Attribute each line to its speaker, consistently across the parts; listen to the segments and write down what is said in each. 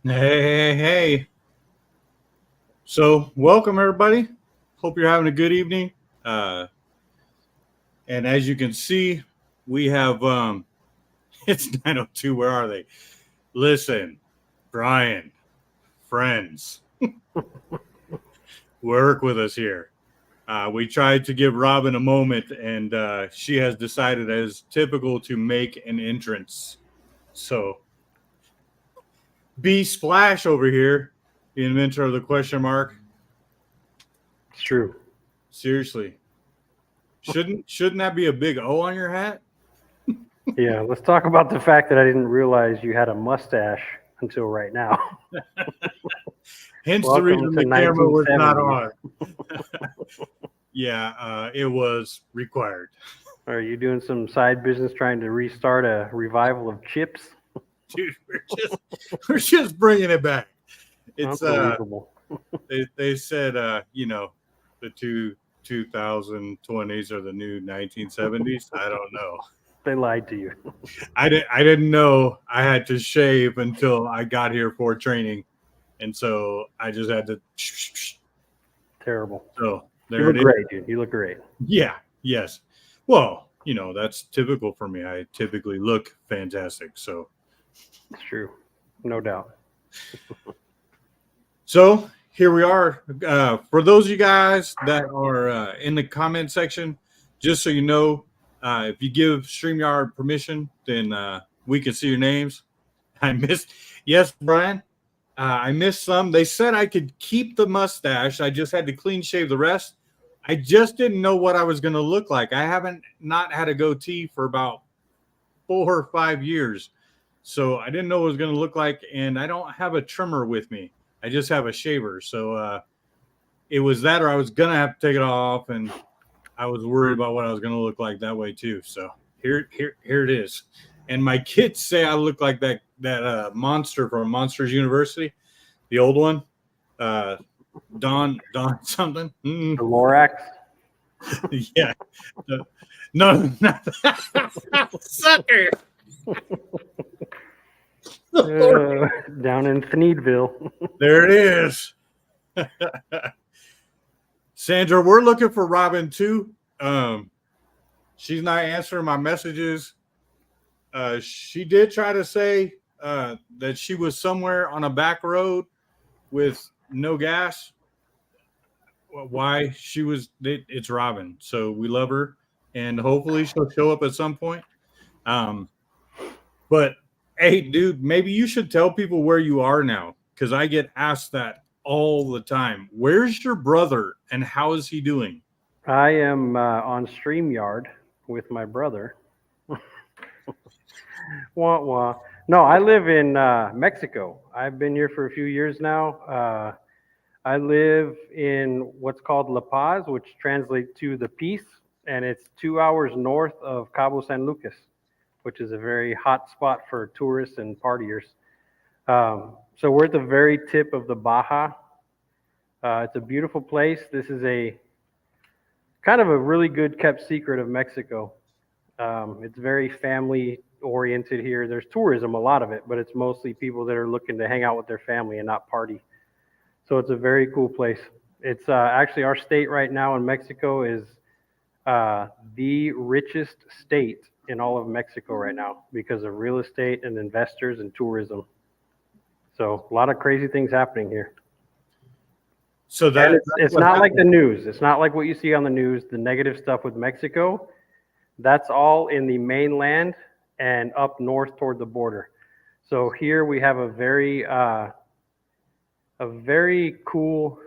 Speaker 1: Hey. So, welcome everybody. Hope you're having a good evening. Uh, and as you can see, we have it's 9:02. Where are they? Listen, Brian, friends, work with us here. We tried to give Robin a moment, and she has decided, as typical, to make an entrance. So, B Splash over here, the inventor of the question mark.
Speaker 2: It's true.
Speaker 1: Seriously, shouldn't that be a big O on your hat?
Speaker 2: Yeah, let's talk about the fact that I didn't realize you had a mustache until right now.
Speaker 1: Hence the
Speaker 2: Welcome
Speaker 1: reason
Speaker 2: to
Speaker 1: the camera was not
Speaker 2: 1970s.
Speaker 1: on. Yeah, it was required.
Speaker 2: Are you doing some side business trying to restart a revival of chips?
Speaker 1: Dude, we're just bringing it back. It's
Speaker 2: Unbelievable.
Speaker 1: they said the 2020s are the new 1970s. I don't know.
Speaker 2: They lied to you.
Speaker 1: I didn't know I had to shave until I got here for training, and so I just had to.
Speaker 2: Terrible.
Speaker 1: So
Speaker 2: You
Speaker 1: there
Speaker 2: look
Speaker 1: it is.
Speaker 2: great, dude. You look great.
Speaker 1: Yeah. Yes. Well, that's typical for me. I typically look fantastic.
Speaker 2: It's true. No doubt.
Speaker 1: So here we are. For those of you guys that are in the comment section, just so you know, if you give StreamYard permission, then we can see your names. I missed, yes, Brian. I missed some. They said I could keep the mustache. I just had to clean shave the rest. I just didn't know what I was going to look like. I haven't not had a goatee for about 4 or 5 years. So I didn't know what it was going to look like. And I don't have a trimmer with me. I just have a shaver. So it was that, or I was going to have to take it off. And I was worried about what I was going to look like that way too. So here it is. And my kids say I look like that monster from Monsters University, the old one, uh, Don something.
Speaker 2: The Lorax.
Speaker 1: Yeah, no, not sucker.
Speaker 2: Down in Thneedville.
Speaker 1: There it is. Sandra, we're looking for Robin too. She's not answering my messages. She did try to say that she was somewhere on a back road with no gas. Why she was? It's Robin, so we love her, and hopefully she'll show up at some point. Um, but hey, dude, maybe you should tell people where you are now, because I get asked that all the time. Where's your brother, and how is he doing?
Speaker 2: I am on StreamYard with my brother. Wah wah. No, I live in Mexico. I've been here for a few years now. I live in what's called La Paz, which translates to the peace, and it's 2 hours north of Cabo San Lucas, which is a very hot spot for tourists and partiers. So we're at the very tip of the Baja. It's a beautiful place. This is a kind of a really good kept secret of Mexico. It's very family oriented here. There's tourism, a lot of it, but it's mostly people that are looking to hang out with their family and not party. So it's a very cool place. It's actually our state right now in Mexico is the richest state in all of Mexico right now because of real estate and investors and tourism. So a lot of crazy things happening here.
Speaker 1: So
Speaker 2: And
Speaker 1: that's
Speaker 2: it's
Speaker 1: what
Speaker 2: not like the
Speaker 1: happened.
Speaker 2: news. It's not like what you see on the news, the negative stuff with Mexico. That's all in the mainland and up north toward the border. So here we have a very cool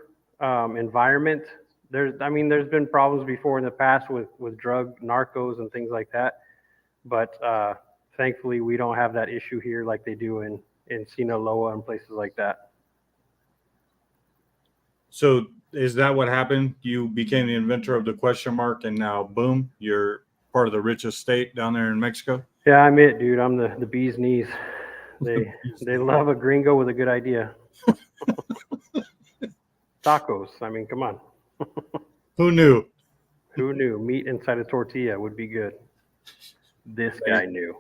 Speaker 2: environment. There's been problems before in the past with drug narcos and things like that, but thankfully we don't have that issue here like they do in Sinaloa and places like that.
Speaker 1: So is that what happened? You became the inventor of the question mark, and now boom, you're part of the richest state down there in Mexico.
Speaker 2: Yeah, I'm it, dude. I'm the bee's knees. They love a gringo with a good idea. Tacos. I mean, come on.
Speaker 1: Who knew?
Speaker 2: Who knew meat inside a tortilla would be good? This guy knew.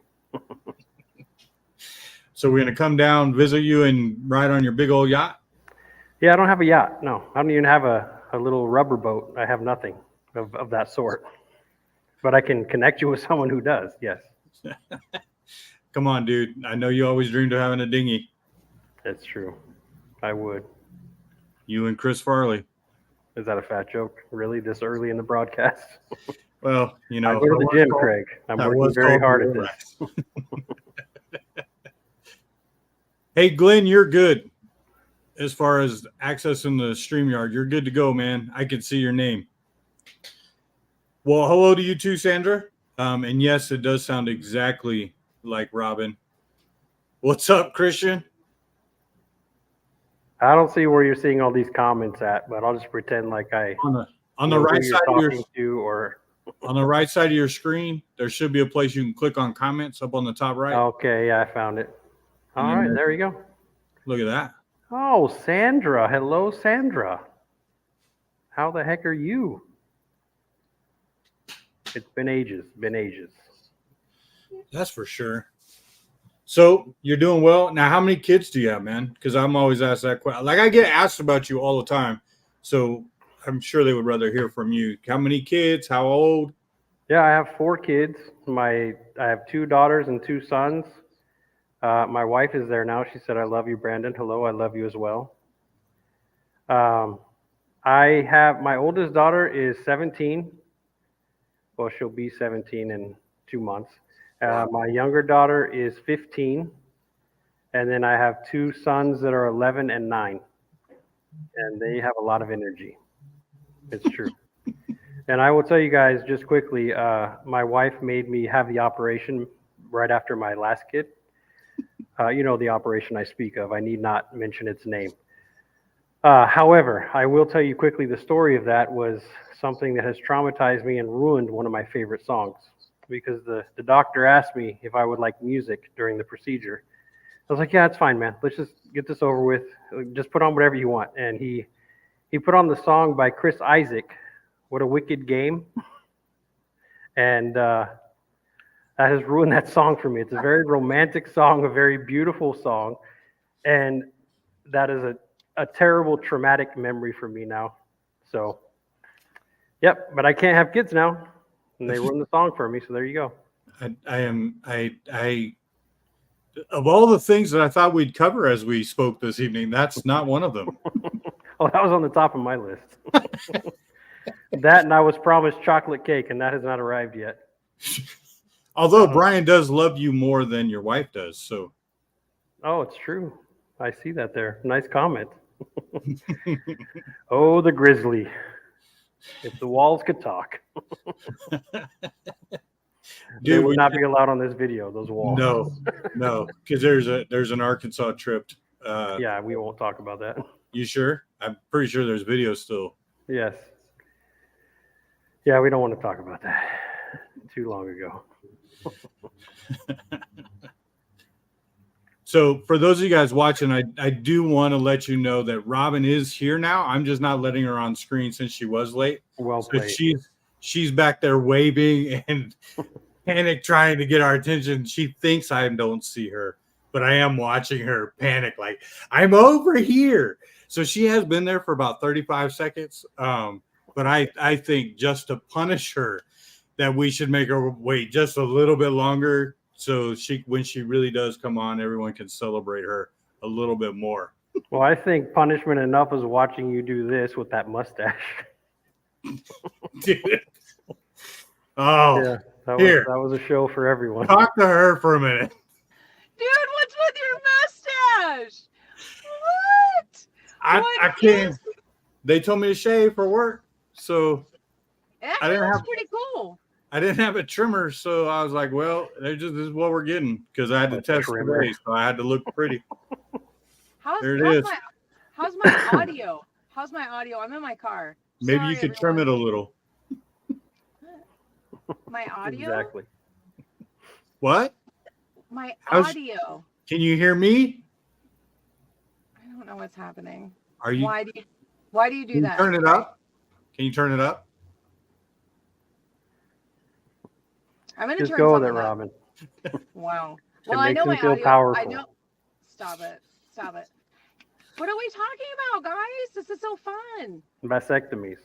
Speaker 1: So we're gonna come down, visit you, and ride on your big old yacht.
Speaker 2: Yeah, I don't have a yacht. No, I don't even have a little rubber boat. I have nothing of that sort. But I can connect you with someone who does. Yes.
Speaker 1: Come on, dude. I know you always dreamed of having a dinghy.
Speaker 2: That's true. I would.
Speaker 1: You and Chris Farley.
Speaker 2: Is that a fat joke? Really? This early in the broadcast?
Speaker 1: Well, you know,
Speaker 2: I go to the gym, Craig. I'm working very hard at this.
Speaker 1: Hey, Glenn, you're good. As far as accessing the StreamYard, you're good to go, man. I can see your name. Well, hello to you too, Sandra. And yes, it does sound exactly like Robin. What's up, Christian?
Speaker 2: I don't see where you're seeing all these comments at, but I'll just pretend like I
Speaker 1: on the right side of
Speaker 2: on
Speaker 1: the right side of your screen, there should be a place you can click on comments up on the top right.
Speaker 2: Okay, yeah, I found it. All right, there you go.
Speaker 1: Look at that.
Speaker 2: Oh, Sandra. Hello, Sandra. How the heck are you? It's been ages.
Speaker 1: That's for sure. So you're doing well. Now, how many kids do you have, man? Because I'm always asked that question. Like, I get asked about you all the time. So I'm sure they would rather hear from you. How many kids? How old?
Speaker 2: Yeah, I have 4 kids. I have 2 daughters and 2 sons. My wife is there now. She said, "I love you, Brandon." Hello, I love you as well. I have my oldest daughter is 17. Well, she'll be 17 in 2 months. My younger daughter is 15. And then I have 2 sons that are 11 and 9. And they have a lot of energy. It's true. And I will tell you guys just quickly, my wife made me have the operation right after my last kid. You know the operation I speak of. I need not mention its name. However, I will tell you quickly the story of that was something that has traumatized me and ruined one of my favorite songs. Because the doctor asked me if I would like music during the procedure. I was like, yeah, it's fine, man. Let's just get this over with. Just put on whatever you want. And he put on the song by Chris Isaac, "What a Wicked Game." And that has ruined that song for me. It's a very romantic song, a very beautiful song. And that is a terrible, traumatic memory for me now. So, yep, but I can't have kids now. And they ruined the song for me. So there you go.
Speaker 1: I of all the things that I thought we'd cover as we spoke this evening, that's not one of them.
Speaker 2: Oh, that was on the top of my list. That, and I was promised chocolate cake, and that has not arrived yet.
Speaker 1: Although Brian does love you more than your wife does, so.
Speaker 2: Oh, it's true. I see that there. Nice comment. Oh, the grizzly. If the walls could talk. They would not be allowed on this video, those walls.
Speaker 1: No, because there's an Arkansas trip.
Speaker 2: Yeah, we won't talk about that.
Speaker 1: You sure? I'm pretty sure there's video still.
Speaker 2: Yes. Yeah, we don't want to talk about that. Too long ago.
Speaker 1: So for those of you guys watching, I do want to let you know that Robin is here now. I'm just not letting her on screen since she was late.
Speaker 2: Well played.
Speaker 1: She's back there waving and panic trying to get our attention. She thinks I don't see her, but I am watching her panic like, I'm over here. So she has been there for about 35 seconds. But I think just to punish her, that we should make her wait just a little bit longer. So when she really does come on, everyone can celebrate her a little bit more.
Speaker 2: Well, I think punishment enough is watching you do this with that mustache.
Speaker 1: Dude. Oh,
Speaker 2: yeah, that was a show for everyone.
Speaker 1: Talk to her for a minute.
Speaker 3: Dude, what's with your mustache? What?
Speaker 1: I can't. They told me to shave for work, so
Speaker 3: Actually, that's pretty cool.
Speaker 1: I didn't have a trimmer, so I was like, well, this is what we're getting, because I had to test today, so I had to look pretty. How's
Speaker 3: my audio? How's my audio? I'm in my car.
Speaker 1: Maybe you could trim it a little.
Speaker 3: My audio?
Speaker 2: Exactly.
Speaker 1: What?
Speaker 3: My audio.
Speaker 1: Can you hear me?
Speaker 3: I don't know what's happening.
Speaker 1: Are you?
Speaker 3: Why do you do that?
Speaker 1: Turn it up. Can you turn it up?
Speaker 3: I'm gonna
Speaker 2: just
Speaker 3: turn
Speaker 2: go with it,
Speaker 3: up.
Speaker 2: Robin.
Speaker 3: Wow.
Speaker 2: Well, I know my audio. Powerful.
Speaker 3: Stop it. Stop it. What are we talking about, guys? This is so fun.
Speaker 2: Vasectomies.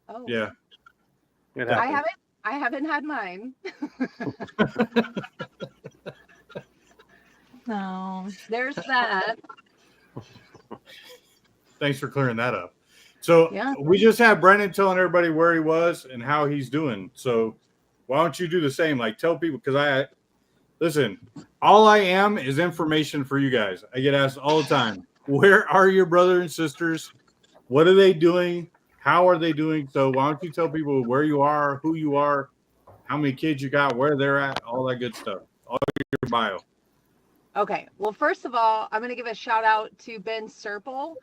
Speaker 3: Oh.
Speaker 1: Yeah.
Speaker 2: It
Speaker 3: I
Speaker 2: happens.
Speaker 3: haven't had mine. No, there's that.
Speaker 1: Thanks for clearing that up. So
Speaker 3: Yeah.
Speaker 1: we just had Brennan telling everybody where he was and how he's doing. So why don't you do the same? Like tell people, because listen, all I am is information for you guys. I get asked all the time, where are your brothers and sisters? What are they doing? How are they doing? So why don't you tell people where you are, who you are, how many kids you got, where they're at, all that good stuff. All your bio.
Speaker 3: Okay. Well, first of all, I'm going to give a shout out to Ben Serple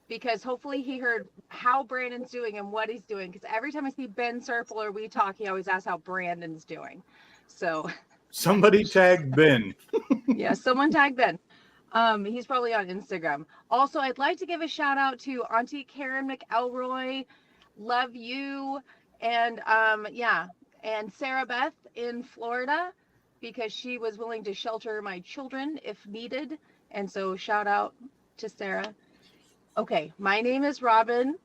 Speaker 3: because hopefully he heard how Brandon's doing and what he's doing. Because every time I see Ben Serple or we talk, he always asks how Brandon's doing. So
Speaker 1: somebody tag Ben.
Speaker 3: Yeah, someone tag Ben. He's probably on Instagram. Also, I'd like to give a shout out to Auntie Karen McElroy. Love you. And and Sarah Beth in Florida, because she was willing to shelter my children if needed. And so shout out to Sarah. Okay, my name is Robin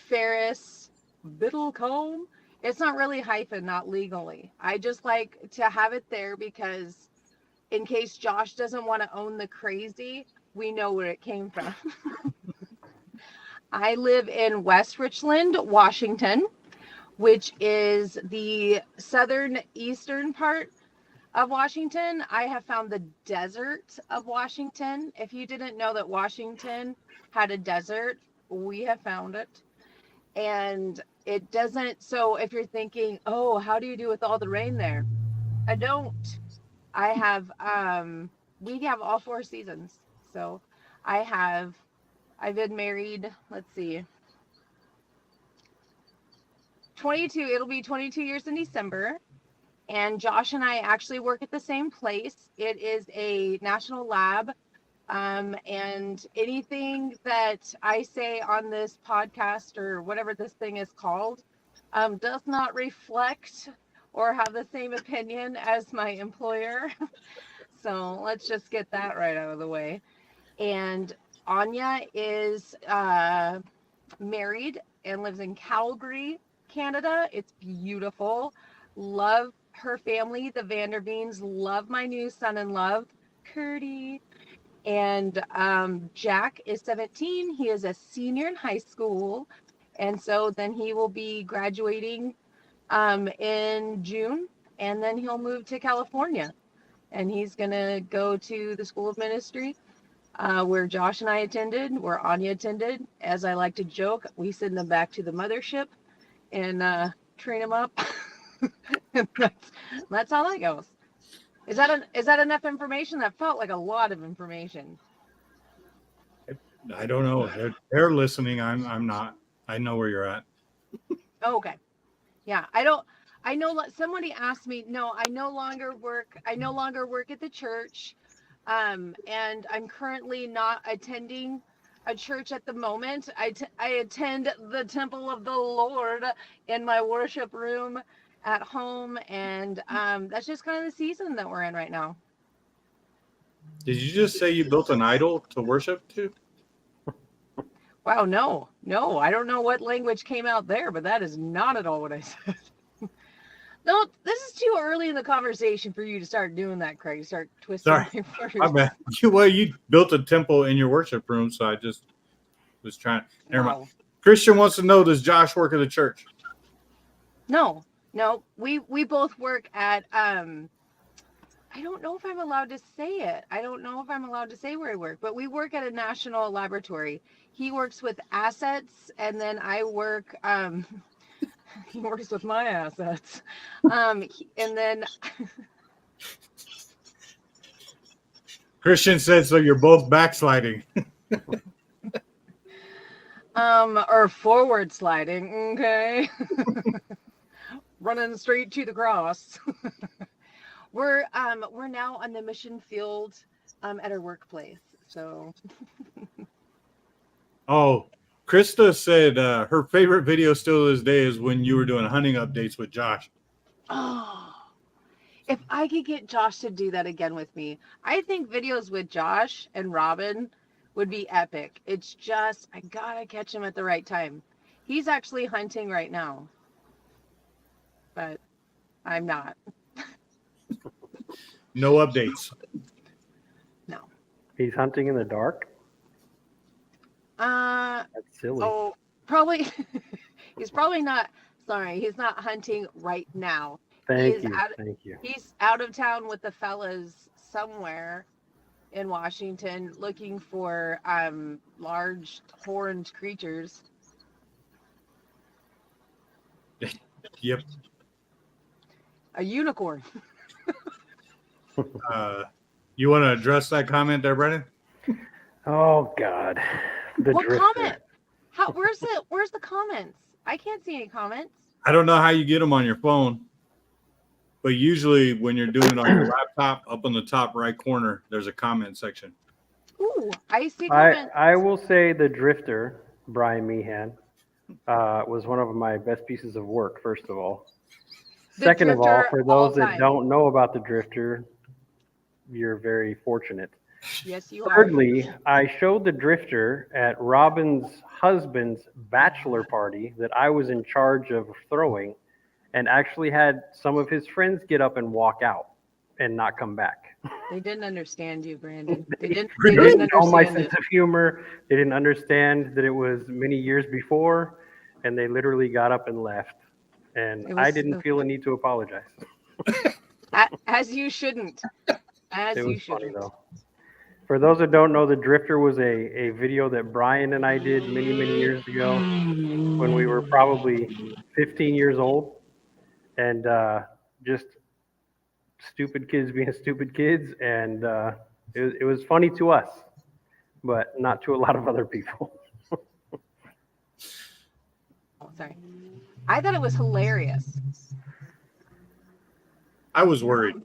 Speaker 3: Ferris Biddlecombe. It's not really hyphen, not legally. I just like to have it there because in case Josh doesn't want to own the crazy, we know where it came from. I live in West Richland, Washington, which is the southern eastern part of Washington. I have found the desert of Washington. If you didn't know that Washington had a desert, we have found it. And it doesn't, so if you're thinking, oh, how do you do with all the rain there? I don't. I have, we have all 4 seasons. So I've been married, let's see, 22, it'll be 22 years in December. And Josh and I actually work at the same place. It is a national lab. And anything that I say on this podcast or whatever this thing is called, does not reflect or have the same opinion as my employer. So let's just get that right out of the way. And Anya is married and lives in Calgary, Canada. It's beautiful. Love her family, the Vanderbeens. Love my new son-in-law, Curdy. And Jack is 17. He is a senior in high school. And so then he will be graduating in June. And then he'll move to California. And he's going to go to the School of Ministry where Josh and I attended, where Anya attended. As I like to joke, we send them back to the mothership and train them up. And that's how that goes. Is that enough information? That felt like a lot of information.
Speaker 1: I don't know. They're listening. I'm not. I know where you're at.
Speaker 3: Oh, okay. Yeah, I know somebody asked me, no, I no longer work at the church. And I'm currently not attending a church at the moment. I attend the temple of the Lord in my worship room at home. And that's just kind of the season that we're in right now.
Speaker 1: Did you just say you built an idol to worship to?
Speaker 3: Wow, no, I don't know what language came out there, but that is not at all what I said. No, this is too early in the conversation for you to start doing that, Craig. Start twisting my words.
Speaker 1: My bad. You built a temple in your worship room, so I just was trying. Never mind. Christian wants to know, does Josh work at the church?
Speaker 3: No, we both work at I don't know if I'm allowed to say it. I don't know if I'm allowed to say where I work, but we work at a national laboratory. He works with assets, and then I work he works with my assets. And then
Speaker 1: Christian said, so you're both backsliding.
Speaker 3: or forward sliding, okay. Running straight to the cross. We're now on the mission field at our workplace. So
Speaker 1: Oh, Krista said her favorite video still to this day is when you were doing hunting updates with Josh.
Speaker 3: oh, if I could get Josh to do that again with me, I think videos with Josh and Robin would be epic. It's just, I gotta catch him at the right time. He's actually hunting right now, but I'm not.
Speaker 1: No updates.
Speaker 3: No.
Speaker 2: He's hunting in the dark?
Speaker 3: That's
Speaker 2: silly.
Speaker 3: Oh, probably. He's probably not. Sorry, he's not hunting right now.
Speaker 2: Thank you.
Speaker 3: He's out of town with the fellas somewhere in Washington looking for large horned creatures.
Speaker 1: Yep.
Speaker 3: A unicorn.
Speaker 1: You want to address that comment there, Brennan?
Speaker 2: Oh God.
Speaker 3: What comment? Where's the comments? I can't see any comments.
Speaker 1: I don't know how you get them on your phone, but usually when you're doing it on your laptop, up in the top right corner, there's a comment section.
Speaker 3: Ooh, I see comments.
Speaker 2: I will say the Drifter, Brian Meehan, was one of my best pieces of work, first of all. Second of all, for those that don't know about the Drifter, you're very fortunate.
Speaker 3: Yes, you are.
Speaker 2: Thirdly, I showed the Drifter at Robin's husband's bachelor party that I was in charge of throwing, and actually had some of his friends get up and walk out and not come back.
Speaker 3: They didn't understand you, Brandon. They didn't
Speaker 2: know my
Speaker 3: understand
Speaker 2: sense of humor. They didn't understand that it was many years before, and they literally got up and left. And I didn't feel a need to apologize.
Speaker 3: As you shouldn't.
Speaker 2: It was funny though. For those that don't know, the Drifter was a video that Brian and I did many, many years ago when we were probably 15 years old, and just stupid kids being stupid kids, and it was funny to us, but not to a lot of other people.
Speaker 3: Oh, sorry. I thought it was hilarious.
Speaker 1: I was worried.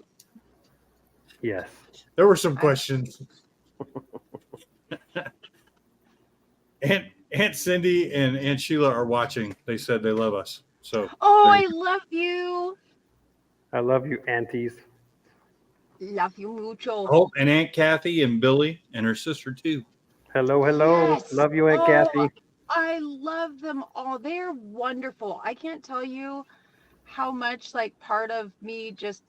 Speaker 2: Yes.
Speaker 1: There were some questions. Aunt Cindy and Aunt Sheila are watching. They said they love us. So.
Speaker 3: Oh, I love you.
Speaker 2: I love you, aunties.
Speaker 3: Love you mucho.
Speaker 1: Oh, and Aunt Kathy and Billy and her sister too.
Speaker 2: Hello.
Speaker 3: Yes.
Speaker 2: Love you, Aunt Kathy.
Speaker 3: I love them all. They're wonderful. I can't tell you how much part of me just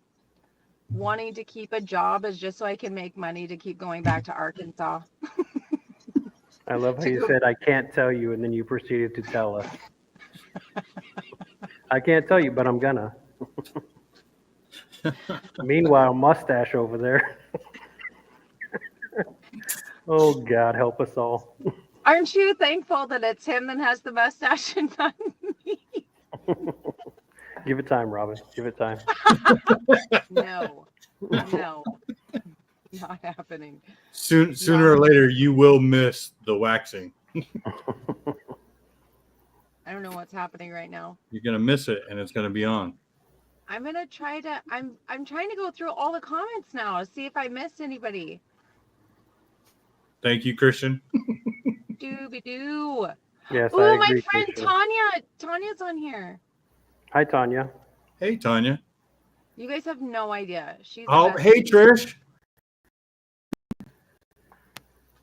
Speaker 3: wanting to keep a job is just so I can make money to keep going back to Arkansas.
Speaker 2: I love how you said, I can't tell you, and then you proceeded to tell us. I can't tell you, but I'm gonna. Meanwhile, mustache over there. Oh, God, help us all.
Speaker 3: Aren't you thankful that it's him that has the mustache and not me?
Speaker 2: Give it time, Robin. Give it time.
Speaker 3: No, not happening.
Speaker 1: Sooner or later, you will miss the waxing.
Speaker 3: I don't know what's happening right now.
Speaker 1: You're gonna miss it, and it's gonna be on.
Speaker 3: I'm gonna try to. I'm trying to go through all the comments now to see if I missed anybody.
Speaker 1: Thank you, Christian.
Speaker 3: Dooby doo.
Speaker 2: Yes,
Speaker 3: Ooh,
Speaker 2: I agree,
Speaker 3: my friend
Speaker 2: Christian.
Speaker 3: Tanya. Tanya's on here.
Speaker 2: Hi, Tanya.
Speaker 1: Hey, Tanya.
Speaker 3: You guys have no idea. She's
Speaker 1: hey, Trish.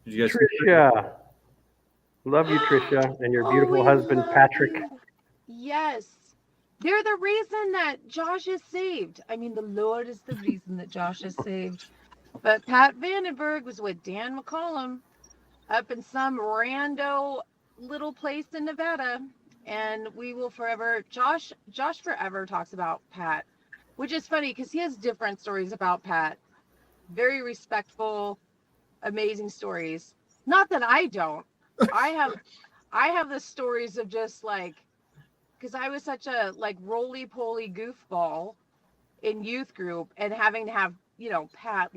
Speaker 1: Did you guys
Speaker 2: Trisha. Love you, Trisha, and your beautiful husband, Patrick.
Speaker 3: You. Yes. They're the reason that Josh is saved. I mean, the Lord is the reason that Josh is saved. But Pat Vandenberg was with Dan McCollum up in some rando little place in Nevada. And we will forever, Josh forever talks about Pat, which is funny because he has different stories about Pat. Very respectful, amazing stories. Not that I don't. I have the stories of just because I was such a roly-poly goofball in youth group and having to have, Pat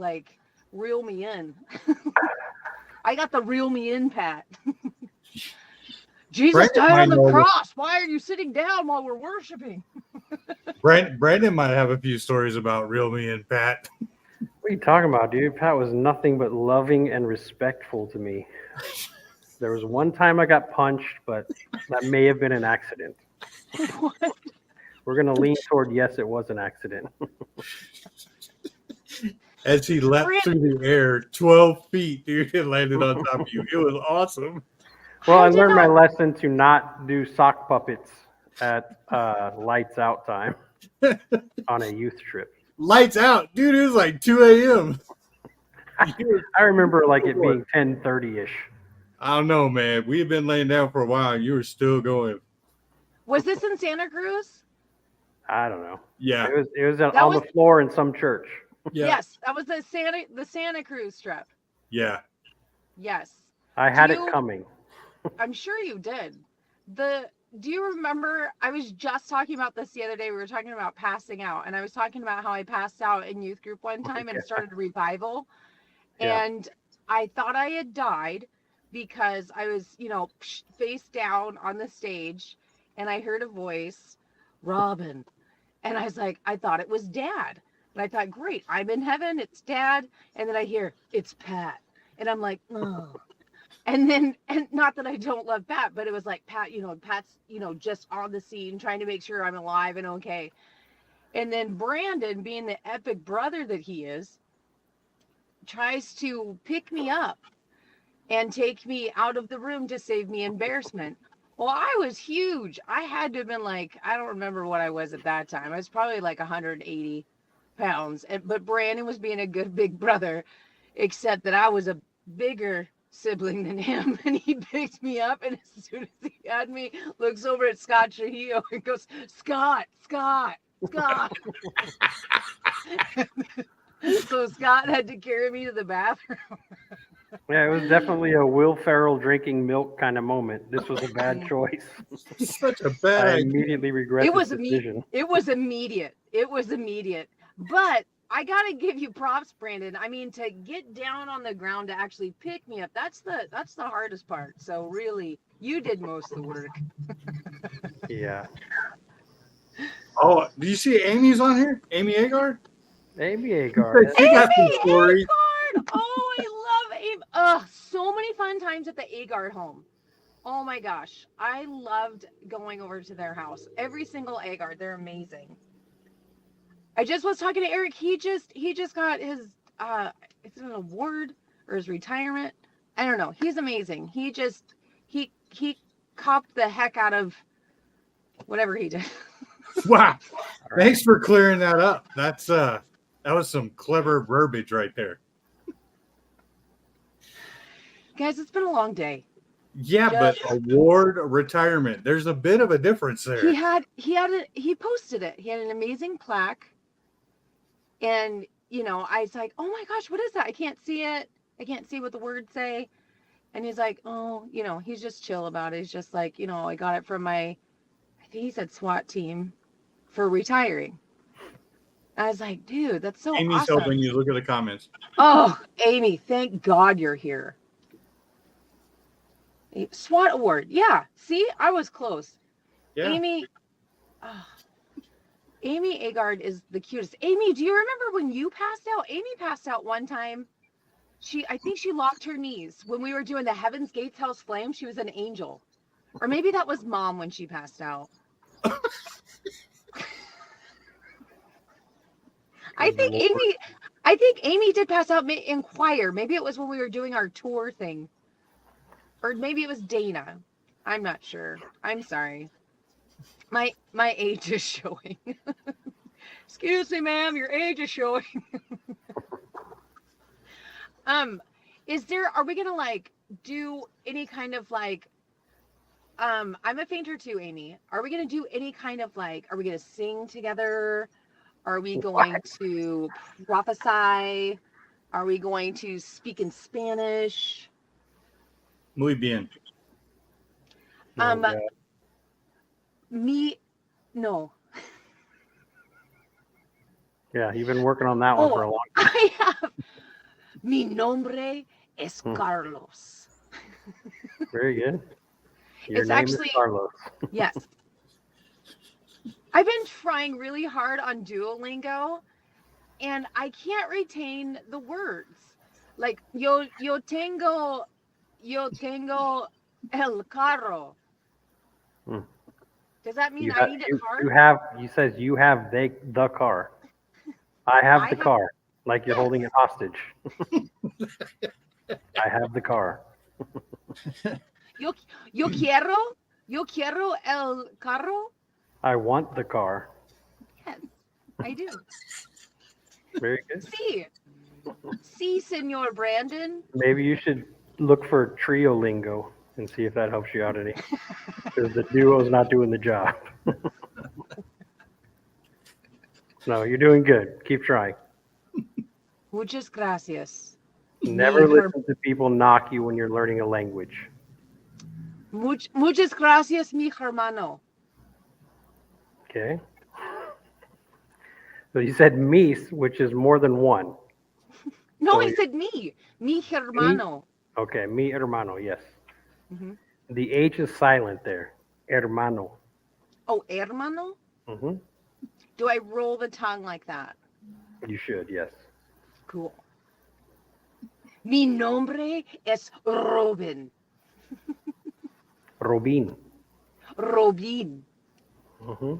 Speaker 3: reel me in. I got the reel me in Pat. Jesus died on the cross. Why are you sitting down while we're worshiping?
Speaker 1: Brandon might have a few stories about reel me in, Pat.
Speaker 2: What are you talking about, dude? Pat was nothing but loving and respectful to me. There was one time I got punched, but that may have been an accident.
Speaker 3: What?
Speaker 2: We're going to lean toward yes, it was an accident.
Speaker 1: As he leapt through the air 12 feet, dude, and landed on top of you. It was awesome.
Speaker 2: Well, I learned my lesson to not do sock puppets at lights out time on a youth trip.
Speaker 1: Lights out, dude. It was like 2 a.m.
Speaker 2: I remember like it being 10:30ish.
Speaker 1: I don't know, man. We had been laying down for a while. And you were still going.
Speaker 3: Was this in Santa Cruz?
Speaker 2: I don't know.
Speaker 1: Yeah.
Speaker 2: It was on the floor in some church.
Speaker 1: Yeah.
Speaker 3: Yes, that was the Santa Cruz trip.
Speaker 1: Yeah.
Speaker 3: Yes.
Speaker 2: I had it coming.
Speaker 3: I'm sure you did. Do you remember? I was just talking about this the other day. We were talking about passing out, and I was talking about how I passed out in youth group one time and started revival.
Speaker 2: Yeah.
Speaker 3: And I thought I had died because I was, face down on the stage, and I heard a voice, Robin. And I was like, I thought it was Dad. And I thought, great, I'm in heaven, it's Dad. And then I hear, it's Pat. And I'm like, oh. And not that I don't love Pat, but it was like Pat, Pat's, just on the scene trying to make sure I'm alive and okay. And then Brandon, being the epic brother that he is, tries to pick me up and take me out of the room to save me embarrassment. Well, I was huge. I had to have been like, I don't remember what I was at that time. I was probably like 180 pounds. But Brandon was being a good big brother, except that I was a bigger sibling than him. And he picked me up, and as soon as he had me, looks over at Scott Trujillo and goes, Scott. So Scott had to carry me to the bathroom.
Speaker 2: Yeah, it was definitely a Will Ferrell drinking milk kind of moment. This was a bad choice.
Speaker 1: Such a bad
Speaker 2: I immediately regret this decision.
Speaker 3: It was immediate. But I got to give you props, Brandon. I mean, to get down on the ground to actually pick me up, that's the hardest part. So really, you did most of the work.
Speaker 2: Yeah.
Speaker 1: Oh, do you see Amy's on here? Amy Agard?
Speaker 2: Amy Agard.
Speaker 1: She got some stories.
Speaker 3: Oh, I love Amy. Ugh, so many fun times at the Agard home. Oh my gosh. I loved going over to their house. Every single Agard. They're amazing. I just was talking to Eric. He just got his it's an award or his retirement. I don't know. He's amazing. He copped the heck out of whatever he did.
Speaker 1: Wow. Thanks for clearing that up. That was some clever verbiage right there.
Speaker 3: Guys, it's been a long day.
Speaker 1: Yeah, but award retirement. There's a bit of a difference there.
Speaker 3: He posted it. He had an amazing plaque. And, I was like, oh my gosh, what is that? I can't see it. I can't see what the words say. And he's like, oh, he's just chill about it. He's just like, I got it from I think he said SWAT team for retiring. I was like, dude, that's so
Speaker 1: Amy's
Speaker 3: awesome.
Speaker 1: helping you. Look at the comments.
Speaker 3: Oh, Amy, thank God you're here. SWAT award. Yeah. See, I was close.
Speaker 1: Yeah.
Speaker 3: Amy Agard is the cutest. Amy, do you remember when you passed out? Amy passed out one time. I think she locked her knees when we were doing the Heaven's Gates House Flame. She was an angel. Or maybe that was Mom when she passed out. I think Amy did pass out in choir. Maybe it was when we were doing our tour thing. Or maybe it was Dana. I'm not sure. I'm sorry. My age is showing. Excuse me, ma'am, your age is showing. Are we gonna do any kind of I'm a fainter too, Amy. Are we gonna do any kind of are we gonna sing together? Are we going to prophesy? Are we going to speak in Spanish?
Speaker 1: Muy bien.
Speaker 3: No.
Speaker 2: Yeah, you've been working on that one for a long time.
Speaker 3: I have. Mi nombre es Carlos.
Speaker 2: Very good. Your
Speaker 3: It's
Speaker 2: name
Speaker 3: actually
Speaker 2: is Carlos.
Speaker 3: Yes. I've been trying really hard on Duolingo, and I can't retain the words. Like yo tengo el carro. Does that mean I need a car?
Speaker 2: You says you have the car. I have the car. like you're holding it hostage. I have the car.
Speaker 3: Yo quiero el carro.
Speaker 2: I want the car.
Speaker 3: Yes, I do.
Speaker 2: Very good.
Speaker 3: See, Senor Brandon.
Speaker 2: Maybe you should look for trio lingo and see if that helps you out any. Because the duo's not doing the job. No, you're doing good. Keep trying.
Speaker 3: Muchas gracias.
Speaker 2: Never listen to people knock you when you're learning a language.
Speaker 3: Muchas gracias, mi hermano.
Speaker 2: Okay. So you said mis, which is more than one.
Speaker 3: No,
Speaker 2: So
Speaker 3: I said mi hermano.
Speaker 2: Okay, mi hermano, yes.
Speaker 3: Mm-hmm.
Speaker 2: The H is silent there. Hermano.
Speaker 3: Oh, hermano?
Speaker 2: Mm-hmm.
Speaker 3: Do I roll the tongue like that?
Speaker 2: You should, yes.
Speaker 3: Cool. Mi nombre es Robin.
Speaker 2: Robin.
Speaker 3: Robin.
Speaker 2: Mm-hmm.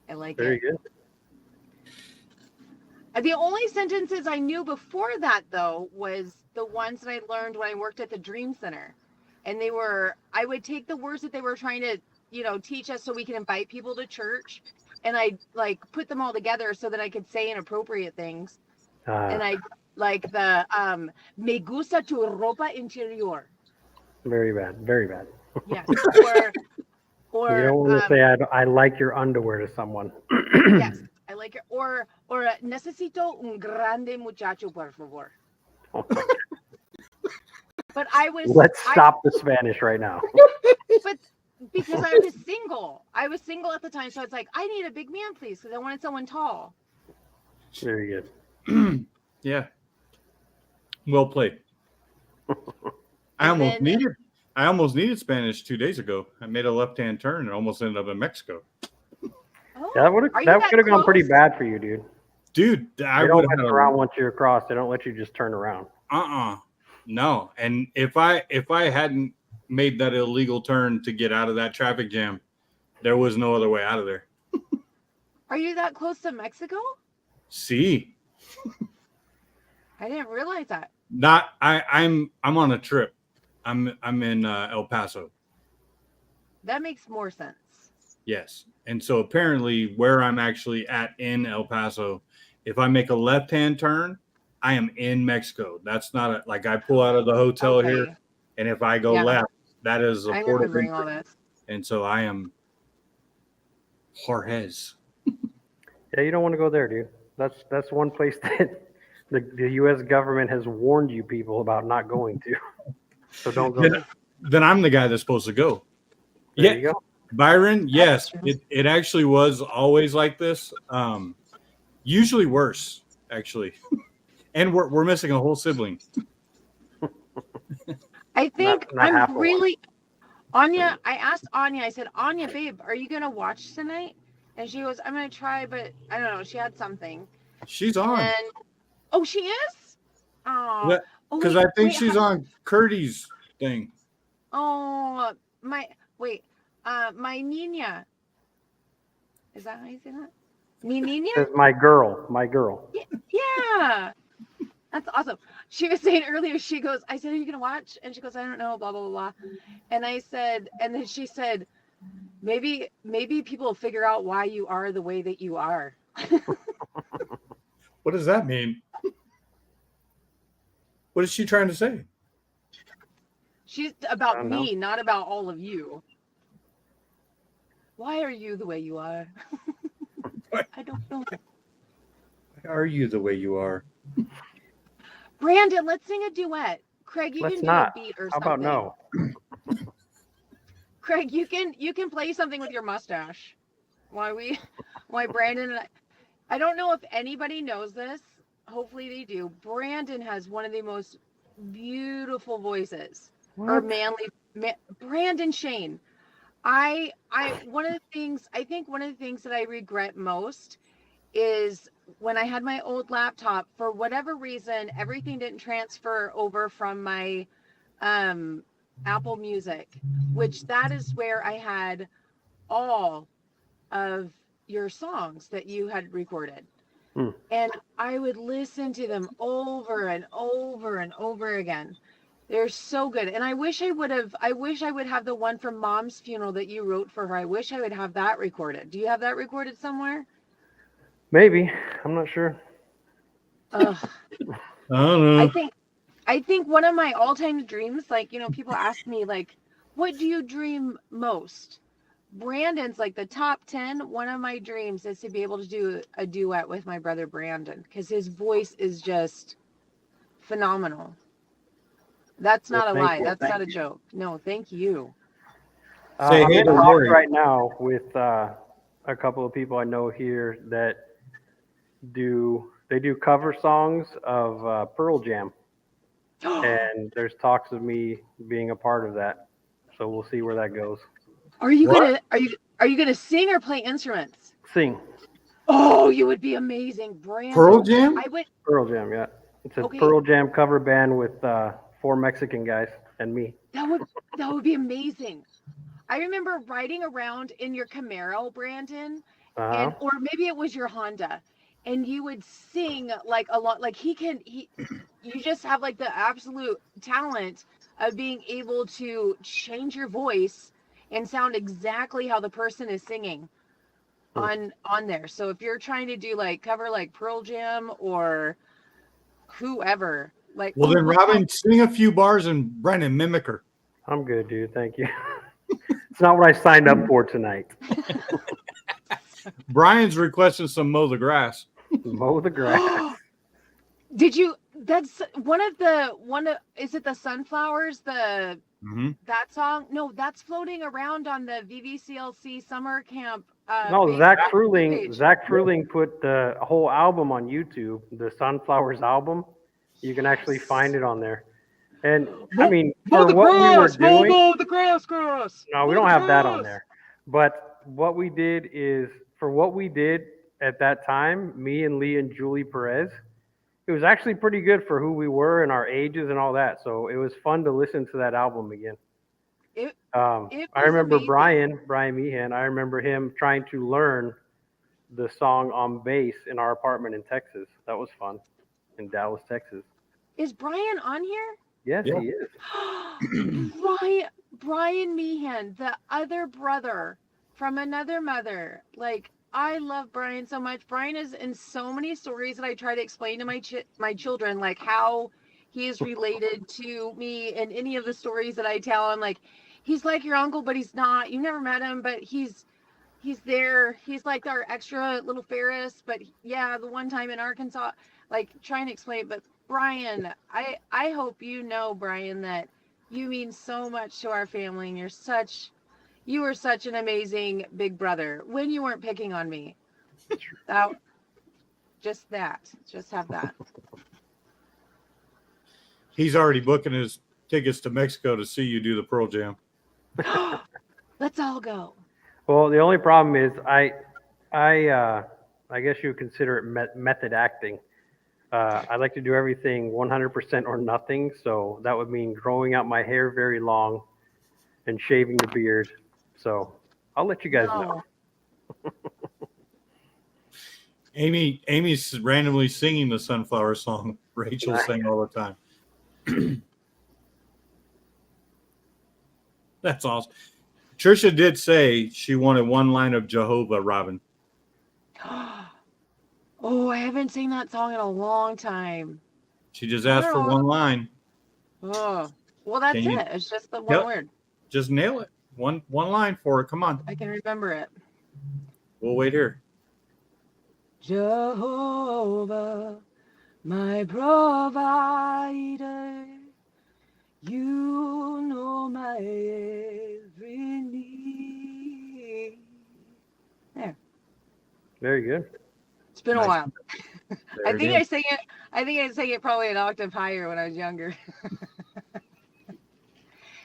Speaker 3: I like
Speaker 2: Very
Speaker 3: it.
Speaker 2: good.
Speaker 3: The only sentences I knew before that, though, was the ones that I learned when I worked at the Dream Center. And I would take the words that they were trying to, teach us so we can invite people to church. And I put them all together so that I could say inappropriate things. And I like the me gusta tu ropa interior.
Speaker 2: Very bad. Very bad.
Speaker 3: Yes. Or
Speaker 2: you don't want to say I like your underwear to someone.
Speaker 3: Yes, I like it. Or necesito un grande muchacho, por favor. But
Speaker 2: Let's stop the Spanish right now.
Speaker 3: But because I was single at the time, so it's like I need a big man, please, because I wanted someone tall.
Speaker 2: Very good.
Speaker 1: Yeah. Well played. I almost needed Spanish 2 days ago. I made a left-hand turn and almost ended up in Mexico.
Speaker 3: Oh,
Speaker 2: Yeah, that would have gone pretty bad for you, dude.
Speaker 1: Dude,
Speaker 2: I don't mess around once you're across. They don't let you just turn around.
Speaker 1: No. And if I hadn't made that illegal turn to get out of that traffic jam, there was no other way out of there.
Speaker 3: Are you that close to Mexico?
Speaker 1: See.
Speaker 3: I didn't realize that.
Speaker 1: I'm on a trip. I'm in El Paso.
Speaker 3: That makes more sense.
Speaker 1: Yes. And so apparently where I'm actually at in El Paso, if I make a left-hand turn, I am in Mexico. That's not like I pull out of the hotel here, and if I go left, that is a port of entry.
Speaker 3: All this.
Speaker 1: And so I am Juarez.
Speaker 2: Yeah, you don't want to go there, dude. That's one place that the U.S. government has warned you people about not going to. So don't go there.
Speaker 1: Then I'm the guy that's supposed to go.
Speaker 2: There you go.
Speaker 1: Byron, yes, it actually was always like this. Usually worse, actually. And we're missing a whole sibling.
Speaker 3: I think I'm really Anya. I asked Anya, I said, Anya, babe, are you going to watch tonight? And she goes, I'm going to try, but I don't know. She had something.
Speaker 1: She's on.
Speaker 3: Oh, she is? Oh,
Speaker 1: because I think she's on Curdy's thing.
Speaker 3: Oh, my Nina. Is that how you say that? Mi Nina?
Speaker 2: That's my girl.
Speaker 3: Yeah. That's awesome. She was saying earlier, she goes, I said, are you going to watch? And she goes, I don't know, blah, blah, blah. And I said, and then she said, maybe people will figure out why you are the way that you are.
Speaker 1: What does that mean? What is she trying to say?
Speaker 3: She's about me, not about all of you. Why are you the way you are? I don't know.
Speaker 1: Why are you the way you are?
Speaker 3: Brandon, let's sing a duet. Craig, you can do a beat or something.
Speaker 2: How about no?
Speaker 3: Craig, you can play something with your mustache. Why Brandon and I don't know if anybody knows this. Hopefully they do. Brandon has one of the most beautiful voices. What? Or manly. Brandon Shane. One of the things that I regret most is when I had my old laptop, for whatever reason, everything didn't transfer over from my Apple Music, which that is where I had all of your songs that you had recorded. And I would listen to them over and over and over again. They're so good. And I wish I would have the one from Mom's funeral that you wrote for her. I wish I would have that recorded. Do you have that recorded somewhere?
Speaker 2: Maybe. I'm not sure.
Speaker 3: Ugh.
Speaker 1: I don't know.
Speaker 3: I think one of my all-time dreams, like, people ask me, like, what do you dream most? Brandon's like the top 10. One of my dreams is to be able to do a duet with my brother Brandon, because his voice is just phenomenal. That's not a lie. That's not a joke. No, thank you.
Speaker 1: Say,
Speaker 2: I'm
Speaker 1: hey,
Speaker 2: in
Speaker 1: don't
Speaker 2: talks
Speaker 1: worry.
Speaker 2: right now with a couple of people I know here that do cover songs of Pearl Jam, and there's talks of me being a part of that. So we'll see where that goes.
Speaker 3: Are you gonna sing or play instruments?
Speaker 2: Sing.
Speaker 3: Oh, you would be amazing, Brandon.
Speaker 1: Pearl Jam?
Speaker 3: I would.
Speaker 2: Pearl Jam, yeah. It's a
Speaker 3: Okay.
Speaker 2: Pearl Jam cover band with 4 Mexican guys and me.
Speaker 3: That would be amazing. I remember riding around in your Camaro, Brandon, and or maybe it was your Honda, and you would sing like a lot. Like you just have like the absolute talent of being able to change your voice and sound exactly how the person is singing on there. So if you're trying to do like cover like Pearl Jam or whoever, like,
Speaker 1: Well, then, Robin, sing a few bars and Brennan mimic her.
Speaker 2: I'm good, dude. Thank you. It's not what I signed up for tonight.
Speaker 1: Brian's requesting some mow the grass.
Speaker 2: Mow the grass.
Speaker 3: Did you? That's one of. Is it the Sunflowers? That song? No, that's floating around on the VVCLC summer camp.
Speaker 2: No, Zach Fruling put the whole album on YouTube, the Sunflowers album. You can actually find it on there. And I mean, for what we were doing,
Speaker 3: mow the grass.
Speaker 2: No, we don't have that on there. But what we did is, for what we did at that time, me and Lee and Julie Perez, it was actually pretty good for who we were and our ages and all that. So it was fun to listen to that album again. I remember
Speaker 3: amazing.
Speaker 2: Brian Meehan. I remember him trying to learn the song on bass in our apartment in Texas. That was fun, in Dallas, Texas.
Speaker 3: Is Brian on here?
Speaker 2: Yes, he is.
Speaker 3: Brian Meehan, the other brother from another mother. Like, I love Brian so much. Brian is in so many stories that I try to explain to my children, like how he is related to me, and any of the stories that I tell. I'm like, he's like your uncle, but he's not. You never met him, but he's there. He's like our extra little Ferris. But yeah, the one time in Arkansas, like trying to explain. But Brian, I hope you know, Brian, that you mean so much to our family, and you were such an amazing big brother when you weren't picking on me. Just have that.
Speaker 1: He's already booking his tickets to Mexico to see you do the Pearl Jam.
Speaker 3: Let's all go.
Speaker 2: Well, the only problem is I guess you would consider it method acting. I like to do everything 100% or nothing. So that would mean growing out my hair very long and shaving the beard. So I'll let you guys know.
Speaker 1: Amy's randomly singing the Sunflower song Rachel sang all the time. That's awesome. Trisha did say she wanted one line of Jehovah, Robin.
Speaker 3: Oh, I haven't seen that song in a long time.
Speaker 1: She just asked for one line.
Speaker 3: Oh, well, that's it. It's just the one word.
Speaker 1: Just nail it. One line for it. Come on.
Speaker 3: I can remember it.
Speaker 1: We'll wait here.
Speaker 3: Jehovah, my provider, you know my every need. There.
Speaker 2: Very good.
Speaker 3: It's been a while. I think I sang it probably an octave higher when I was younger.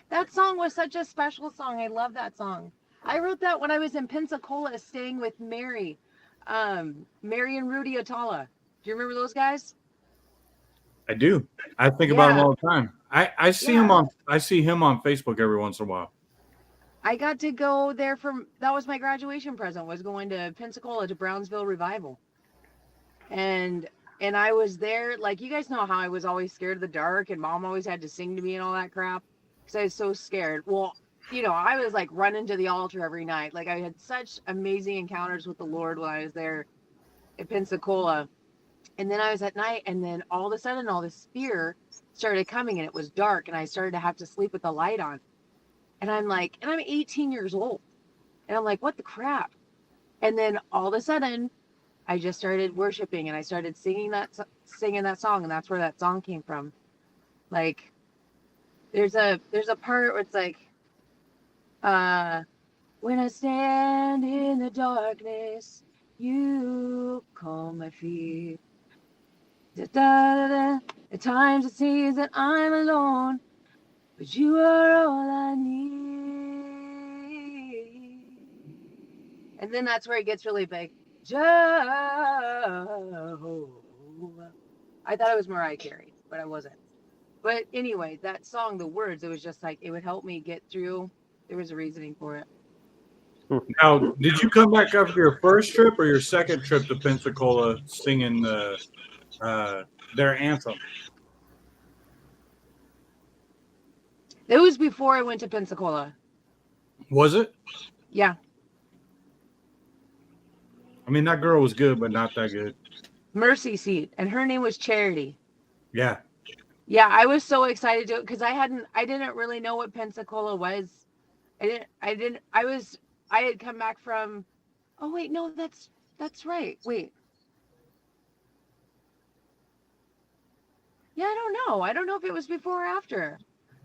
Speaker 3: That song was such a special song. I love that song. I wrote that when I was in Pensacola staying with Mary and Rudy Atala. Do you remember those guys?
Speaker 1: I do. I think about him all the time. I see him on Facebook every once in a while.
Speaker 3: I got to go there that was my graduation present, was going to Pensacola to Brownsville Revival. and I was there. Like, you guys know how I was always scared of the dark, and Mom always had to sing to me and all that crap because I was so scared. Well, I was like running to the altar every night. Like, I had such amazing encounters with the Lord when I was there at Pensacola. And then I was at night, and then all of a sudden, all this fear started coming, and it was dark, and I started to have to sleep with the light on. And I'm like, and I'm 18 years old, and I'm like, what the crap? And then all of a sudden, I just started worshiping, and I started singing that song, and that's where that song came from. Like, there's a part where it's like, when I stand in the darkness, you calm my feet. Da, da, da, da. At times it seems that I'm alone, but you are all I need. And then that's where it gets really big. Jehovah. I thought it was Mariah Carey, but I wasn't. But anyway, that song, the words, it was just like, it would help me get through. There was a reasoning for it.
Speaker 1: Now, did you come back after your first trip or your second trip to Pensacola singing their anthem?
Speaker 3: It was before I went to Pensacola.
Speaker 1: Was it?
Speaker 3: Yeah.
Speaker 1: I mean, that girl was good, but not that good.
Speaker 3: Mercy Seat, and her name was Charity.
Speaker 1: Yeah.
Speaker 3: Yeah, I was so excited to, because I didn't really know what Pensacola was. I had come back from, oh wait, no, that's right. Wait. Yeah, I don't know. I don't know if it was before or after.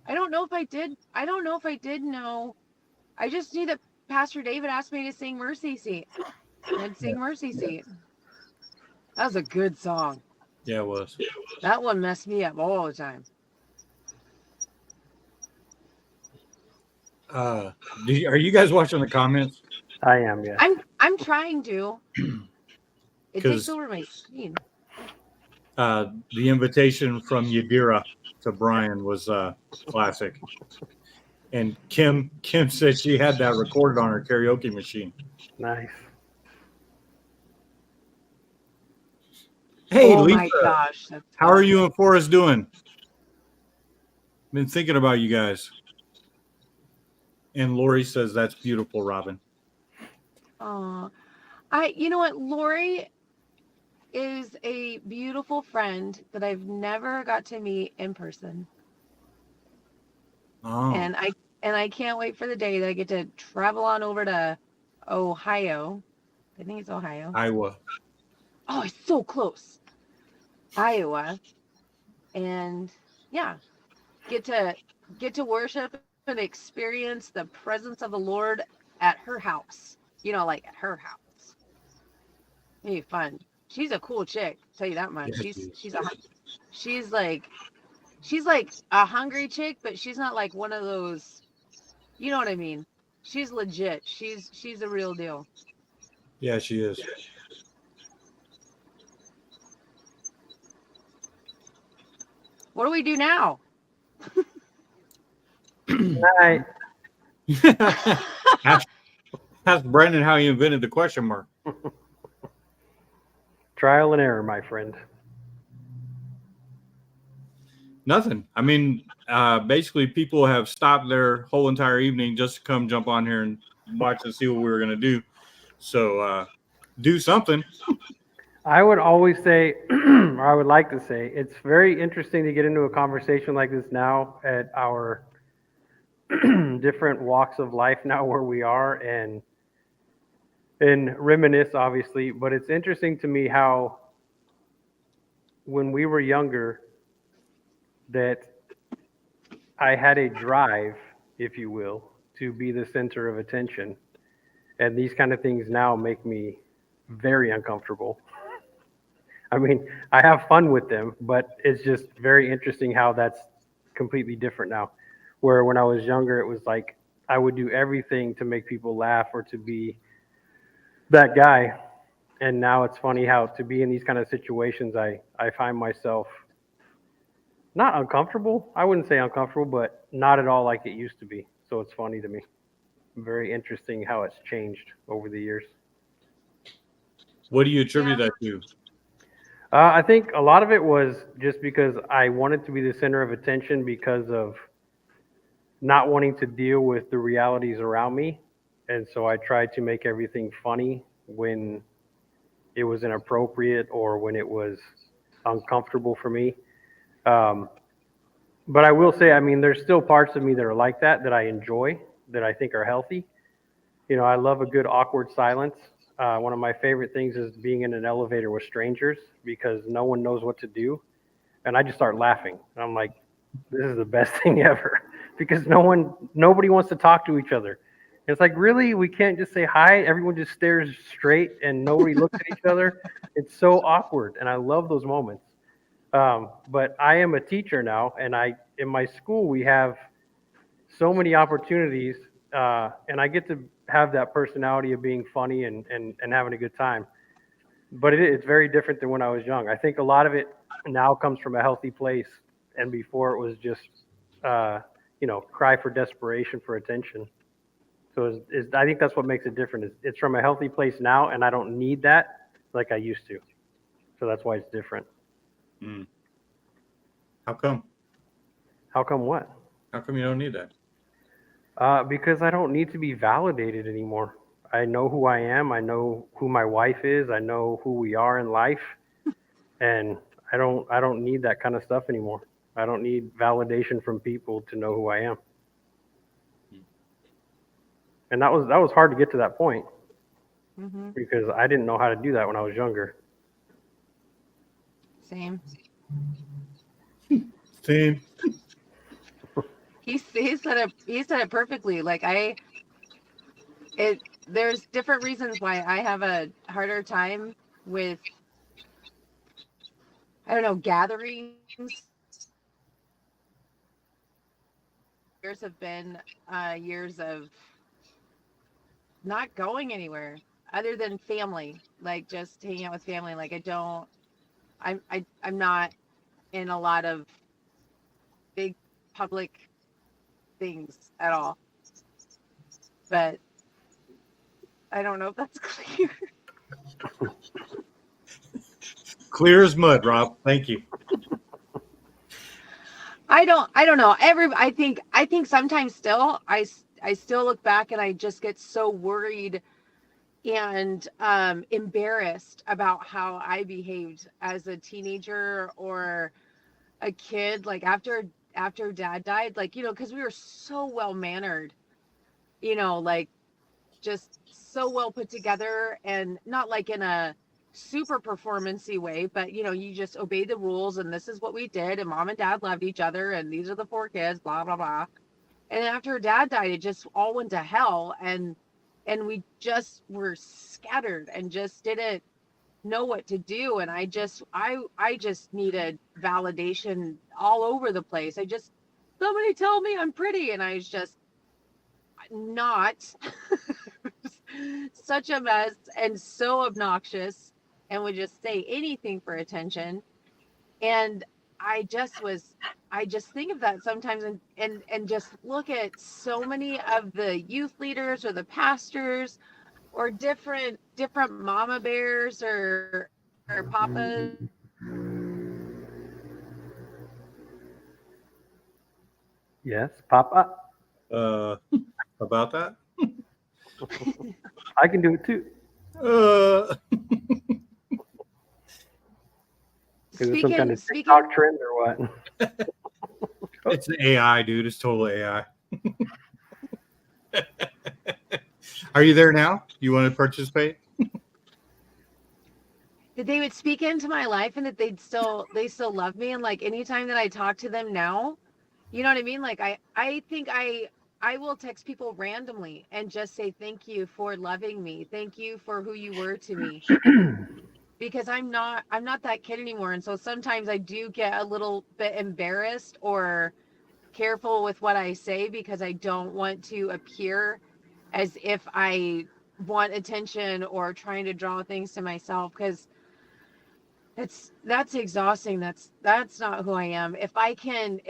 Speaker 3: I don't know if I did know. I just knew that Pastor David asked me to sing Mercy Seat. I'd sing Mercy Seat. That was a good song.
Speaker 1: Yeah, it was.
Speaker 3: That one messed me up all the time.
Speaker 1: Are you guys watching the comments?
Speaker 2: I am, yeah.
Speaker 3: I'm trying to. It takes over my screen.
Speaker 1: The invitation from Yadira to Brian was classic. And Kim said she had that recorded on her karaoke machine.
Speaker 2: Nice.
Speaker 1: Hey,
Speaker 3: oh
Speaker 1: Lisa,
Speaker 3: my gosh,
Speaker 1: how are you and Forrest doing? Been thinking about you guys. And Lori says that's beautiful, Robin.
Speaker 3: Oh, you know what? Lori is a beautiful friend that I've never got to meet in person.
Speaker 1: Oh.
Speaker 3: And I can't wait for the day that I get to travel on over to Ohio. I think it's Ohio.
Speaker 1: Iowa.
Speaker 3: Oh, it's so close. Iowa. And yeah, get to worship and experience the presence of the Lord at her house. Like at her house. It'd be fun. She's a cool chick, I'll tell you that much.
Speaker 1: Yeah,
Speaker 3: she's like a hungry chick, but she's not like one of those, you know what I mean? She's legit. She's a real deal.
Speaker 1: Yeah, she is.
Speaker 3: What do we do now?
Speaker 2: Night.
Speaker 1: Ask Brandon how he invented the question mark.
Speaker 2: Trial and error, my friend.
Speaker 1: Nothing. I mean, basically, people have stopped their whole entire evening just to come jump on here and watch and see what we were going to do. So do something.
Speaker 2: I would always say, or I would like to say, it's very interesting to get into a conversation like this now at our different walks of life now where we are and reminisce, obviously. But it's interesting to me how when we were younger, that I had a drive, if you will, to be the center of attention. And these kind of things now make me very uncomfortable. I mean, I have fun with them, but it's just very interesting how that's completely different now. Where when I was younger, it was like I would do everything to make people laugh or to be that guy. And now it's funny how to be in these kind of situations, I find myself not uncomfortable. I wouldn't say uncomfortable, but not at all like it used to be. So it's funny to me. Very interesting how it's changed over the years.
Speaker 1: What do you attribute that to?
Speaker 2: I think a lot of it was just because I wanted to be the center of attention because of not wanting to deal with the realities around me. And so I tried to make everything funny when it was inappropriate or when it was uncomfortable for me. Um, but I will say, I mean, there's still parts of me that are like that I enjoy, that I think are healthy. You know, I love a good awkward silence. One of my favorite things is being in an elevator with strangers because no one knows what to do. And I just start laughing. I'm like, this is the best thing ever because nobody wants to talk to each other. It's like, really? We can't just say hi? Everyone just stares straight and nobody looks at each other. It's so awkward. And I love those moments. But I am a teacher now, and in my school, we have so many opportunities, and I get to have that personality of being funny and having a good time. But it's very different than when I was young. I think a lot of it now comes from a healthy place, and before it was just, uh, cry for desperation for attention. So I think that's what makes it different. It's from a healthy place now, and I don't need that like I used to. So that's why it's different.
Speaker 1: Mm. How come?
Speaker 2: How come what?
Speaker 1: How come you don't need that?
Speaker 2: Because I don't need to be validated anymore. I know who I am. I know who my wife is. I know who we are in life, and I don't need that kind of stuff anymore. I don't need validation from people to know who I am. And that was hard to get to that point
Speaker 3: Mm-hmm.
Speaker 2: because I didn't know how to do that when I was younger.
Speaker 3: Same.
Speaker 1: Same.
Speaker 3: He said it perfectly. Like there's different reasons why I have a harder time with, I don't know, gatherings. Years have been years of not going anywhere other than family, like just hanging out with family. Like I'm not in a lot of big public things at all. But I don't know if that's clear.
Speaker 1: Clear as mud, Rob. Thank you.
Speaker 3: I don't know. I think sometimes still I still look back and I just get so worried and embarrassed about how I behaved as a teenager or a kid, like after dad died, like, because we were so well mannered, like just so well put together, and not like in a super performancy way, but you just obeyed the rules and this is what we did, and mom and dad loved each other and these are the 4 kids, blah blah blah. And after dad died, it just all went to hell, and we just were scattered and just didn't know what to do. And I just needed validation all over the place. Somebody tell me I'm pretty, and I was just not. Such a mess and so obnoxious, and would just say anything for attention. And I just think of that sometimes, and just look at so many of the youth leaders or the pastors or different mama bears or papas.
Speaker 2: Yes, Papa.
Speaker 1: Uh, about that?
Speaker 2: I can do it too.
Speaker 1: Uh,
Speaker 2: Is it some kind of
Speaker 3: Speaking
Speaker 2: TikTok trend or what?
Speaker 1: it's an AI, dude. It's totally AI. Are you there now? You want to participate?
Speaker 3: that they would speak into my life, and that they still love me, and like anytime that I talk to them now, you know what I mean? Like I think I will text people randomly and just say thank you for loving me. Thank you for who you were to me. Because I'm not that kid anymore. And so sometimes I do get a little bit embarrassed or careful with what I say because I don't want to appear as if I want attention or trying to draw things to myself, because that's exhausting. That's not who I am. If I can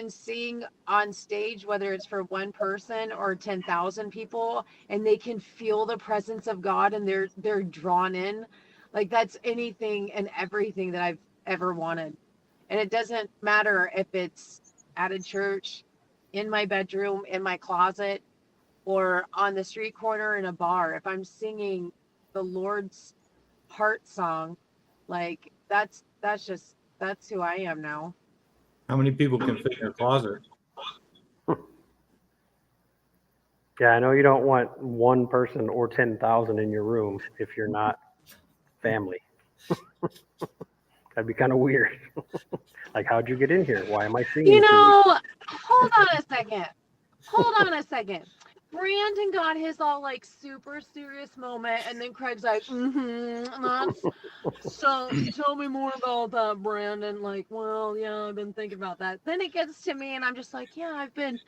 Speaker 3: sing on stage, whether it's for one person or 10,000 people, and they can feel the presence of God and they're drawn in, Like that's anything and everything that I've ever wanted. And it doesn't matter if it's at a church, in my bedroom, in my closet, or on the street corner in a bar. If I'm singing the Lord's heart song, like that's who I am now.
Speaker 1: How many people can fit in your closet?
Speaker 2: Yeah, I know you don't want one person or 10,000 in your room if you're not family. That'd be kind of weird. Like, how'd you get in here? Why am I singing?
Speaker 3: You know, hold on a second. Hold on a second. Brandon got his all like super serious moment, and then Craig's like, that's so tell me more about that, Brandon. Like, well, yeah, I've been thinking about that. Then it gets to me, and I'm just like, yeah, I've been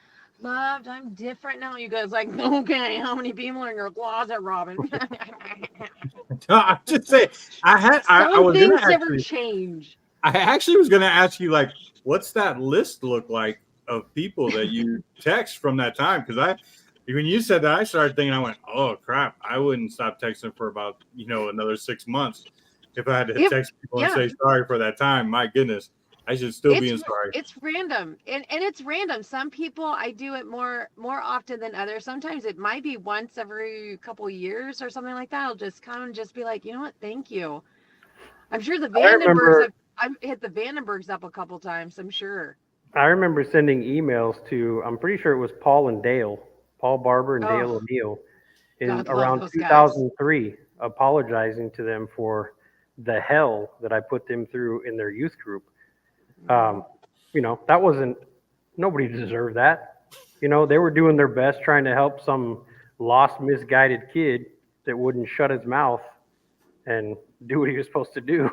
Speaker 3: loved. I'm different now. You guys like, okay, how many people are in your closet, Robin?
Speaker 1: I just say I
Speaker 3: Some
Speaker 1: was
Speaker 3: things
Speaker 1: gonna
Speaker 3: never
Speaker 1: actually,
Speaker 3: change.
Speaker 1: I actually was gonna ask you like, what's that list look like of people that you text from that time? Because when you said that, I started thinking, I went, oh crap, I wouldn't stop texting for about another 6 months if I had to text people and say sorry for that time. My goodness, I should still be sorry.
Speaker 3: It's random, and it's random. Some people I do it more often than others. Sometimes it might be once every couple years or something like that. I'll just come and just be like, you know what, thank you. I'm sure the Vandenbergs. I've hit the Vandenbergs up a couple times. I'm sure.
Speaker 2: I remember sending emails to, I'm pretty sure it was Paul and Dale, Paul Barber and Dale O'Neill, in around 2003, apologizing to them for the hell that I put them through in their youth group. That wasn't, nobody deserved that. They were doing their best trying to help some lost, misguided kid that wouldn't shut his mouth and do what he was supposed to do.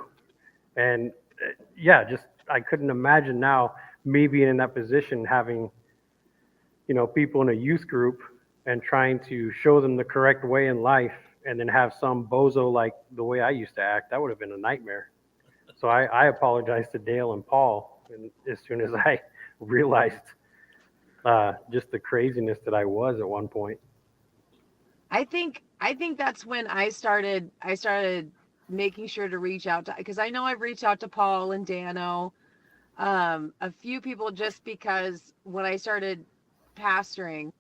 Speaker 2: And I couldn't imagine now me being in that position, having, people in a youth group and trying to show them the correct way in life, and then have some bozo like the way I used to act. That would have been a nightmare. So I apologized to Dale and Paul, and as soon as I realized just the craziness that I was at one point.
Speaker 3: I think that's when I started making sure to reach out to, because I know I've reached out to Paul and Dano, a few people, just because when I started pastoring,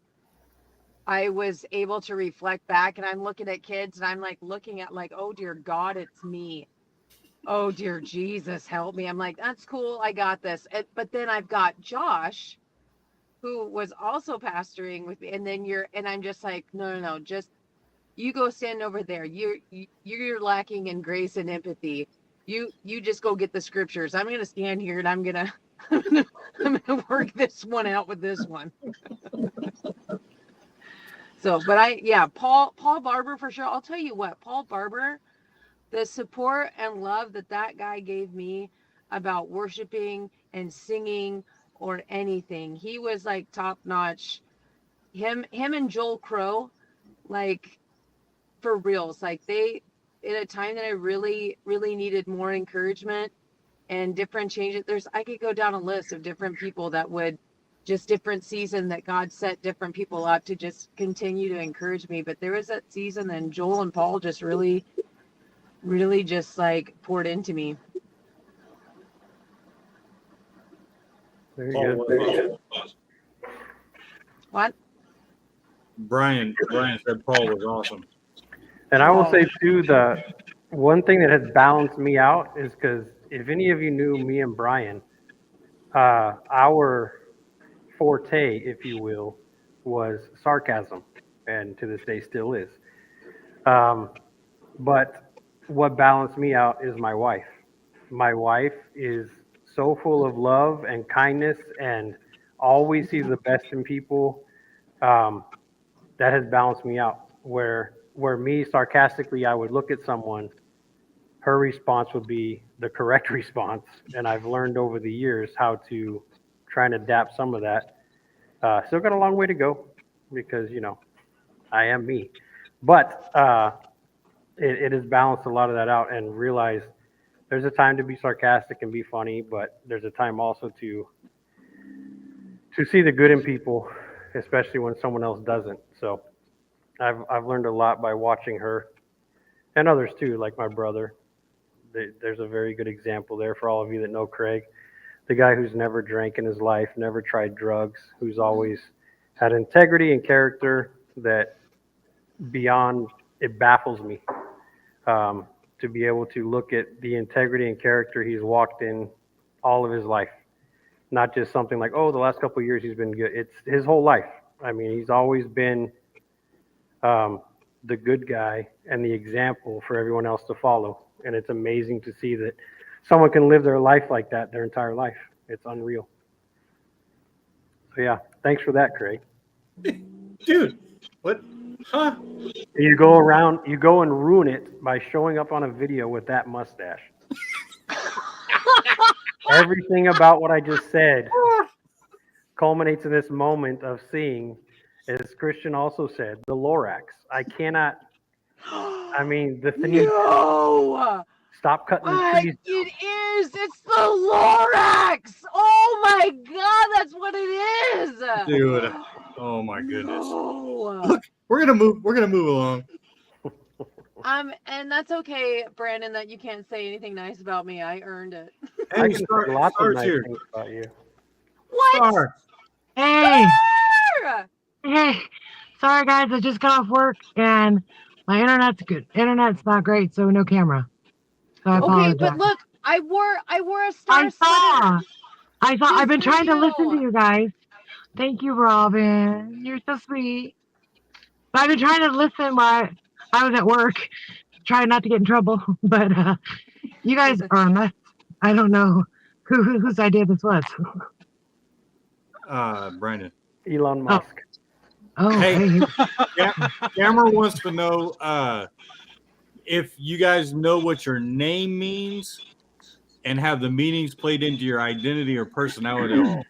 Speaker 3: I was able to reflect back, and I'm looking at kids and I'm like looking at like, oh dear God, it's me. Oh dear Jesus, help me. I'm like, that's cool, I got this. But then I've got Josh, who was also pastoring with me, and then I'm just like, no, just you go stand over there. You're lacking in grace and empathy. You just go get the scriptures. I'm gonna stand here and I'm gonna work this one out with this one. So, but Paul Barber for sure. I'll tell you what, Paul Barber, the support and love that guy gave me about worshiping and singing or anything, he was like top notch. Him and Joel Crow, like, for reals, like they, in a time that I really needed more encouragement and different changes. I could go down a list of different people that would just different season that God set different people up to just continue to encourage me. But there was that season, and Joel and Paul just really just like poured into me.
Speaker 2: Very good.
Speaker 3: What?
Speaker 1: Brian said Paul was awesome.
Speaker 2: And I will say too, the one thing that has balanced me out is because if any of you knew me and Brian, our forte, if you will, was sarcasm, and to this day still is. But what balanced me out is my wife. My wife is so full of love and kindness and always sees the best in people. That has balanced me out. Where me sarcastically, I would look at someone, her response would be the correct response. And I've learned over the years how to try and adapt some of that. Still got a long way to go because, I am me. But it has balanced a lot of that out, and realized there's a time to be sarcastic and be funny, but there's a time also to see the good in people, especially when someone else doesn't. So I've learned a lot by watching her, and others too, like my brother. there's a very good example there for all of you that know Craig, the guy who's never drank in his life, never tried drugs, who's always had integrity and character that beyond it baffles me to be able to look at the integrity and character he's walked in all of his life. Not just something like, oh, the last couple of years he's been good. It's his whole life. I mean, he's always been the good guy and the example for everyone else to follow. And it's amazing to see that someone can live their life like that their entire life. It's unreal. So yeah, thanks for that, Craig.
Speaker 1: Dude, what? Huh?
Speaker 2: You go and ruin it by showing up on a video with that mustache. Everything about what I just said culminates in this moment of seeing, as Christian also said, the Lorax. I cannot. I mean, the thing.
Speaker 3: No!
Speaker 2: Stop cutting the trees.
Speaker 3: It is! It's the Lorax! Oh my god, that's what it is!
Speaker 1: Dude. Oh my goodness.
Speaker 3: No.
Speaker 1: Look, we're gonna move along.
Speaker 3: And that's okay, Brandon, that you can't say anything nice about me. I earned it.
Speaker 2: I
Speaker 1: Hey,
Speaker 2: can
Speaker 1: Star,
Speaker 2: say lots of
Speaker 1: Star's
Speaker 2: nice
Speaker 1: here.
Speaker 2: things about you.
Speaker 3: What?
Speaker 1: Star.
Speaker 4: Hey,
Speaker 3: Star!
Speaker 4: hey, sorry guys, I just got off work and my internet's not great, so no camera. So I
Speaker 3: Okay,
Speaker 4: apologize.
Speaker 3: but look, I wore a star
Speaker 4: I saw.
Speaker 3: sweater.
Speaker 4: I've been
Speaker 3: Just
Speaker 4: trying
Speaker 3: for
Speaker 4: to listen to
Speaker 3: you.
Speaker 4: you guys. Thank you, Robin. You're so sweet. But I've been trying to listen while I was at work, trying not to get in trouble. But you guys are a mess. I don't know whose idea this was.
Speaker 1: Brandon.
Speaker 2: Elon Musk.
Speaker 4: Oh,
Speaker 1: Hey.
Speaker 4: hey.
Speaker 1: Cameron wants to know if you guys know what your name means and have the meanings played into your identity or personality at all.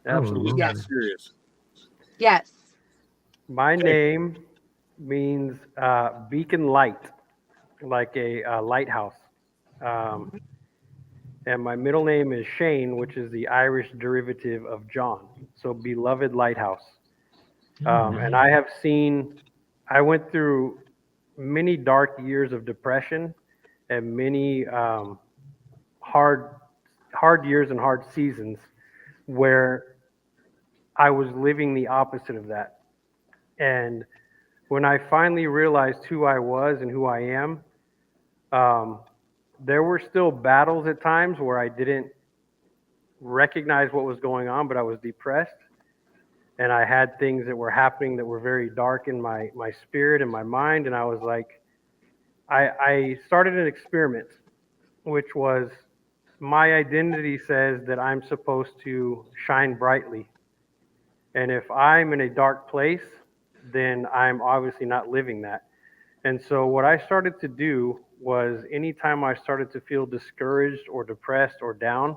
Speaker 2: Absolutely.
Speaker 1: Just
Speaker 3: Yes.
Speaker 1: kind of curious.
Speaker 3: Yes.
Speaker 2: My name means beacon light, like a lighthouse. And my middle name is Shane, which is the Irish derivative of John. So beloved lighthouse. And I went through many dark years of depression and many hard years and hard seasons where I was living the opposite of that. And when I finally realized who I was and who I am, there were still battles at times where I didn't recognize what was going on, but I was depressed. And I had things that were happening that were very dark in my spirit and my mind. And I was like, I started an experiment, which was my identity says that I'm supposed to shine brightly. And if I'm in a dark place, then I'm obviously not living that. And so what I started to do was anytime I started to feel discouraged or depressed or down,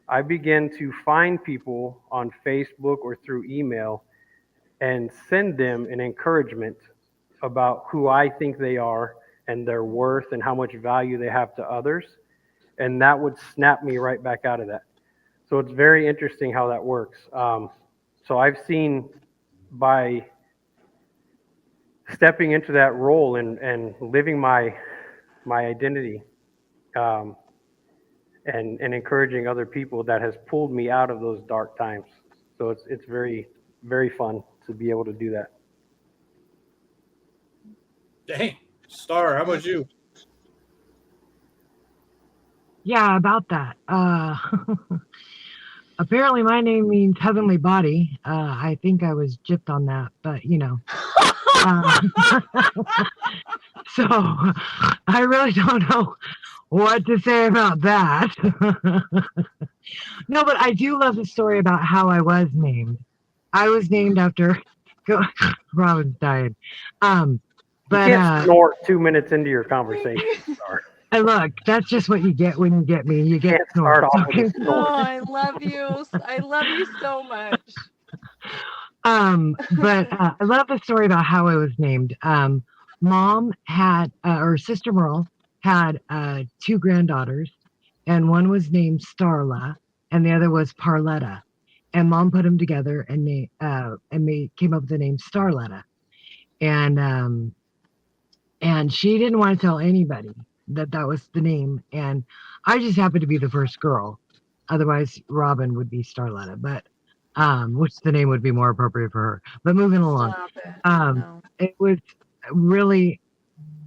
Speaker 2: I began to find people on Facebook or through email and send them an encouragement about who I think they are and their worth and how much value they have to others. And that would snap me right back out of that. So it's very interesting how that works. So I've seen by stepping into that role and living my identity and encouraging other people, that has pulled me out of those dark times. So it's very, very fun to be able to do that.
Speaker 1: Dang. Star, how about you?
Speaker 4: Yeah, about that. Apparently my name means heavenly body. I think I was gypped on that, but you know. So I really don't know what to say about that. No, but I do love the story about how I was named. I was named after Robin's dying. But
Speaker 2: you can't snort 2 minutes into your conversation.
Speaker 4: And look, that's just what you get when you get me. You get
Speaker 2: start off with a
Speaker 3: Oh,
Speaker 2: snort.
Speaker 3: I love you. I love you so much.
Speaker 4: But I love the story about how I was named. Mom had, or Sister Merle had 2 granddaughters, and one was named Starla, and the other was Parletta. And Mom put them together and came up with the name Starletta. And she didn't want to tell anybody that was the name, and I just happened to be the first girl. Otherwise, Robin would be Starletta, but which the name would be more appropriate for her. But moving along,
Speaker 3: Stop it.
Speaker 4: um,
Speaker 3: No.
Speaker 4: it was really.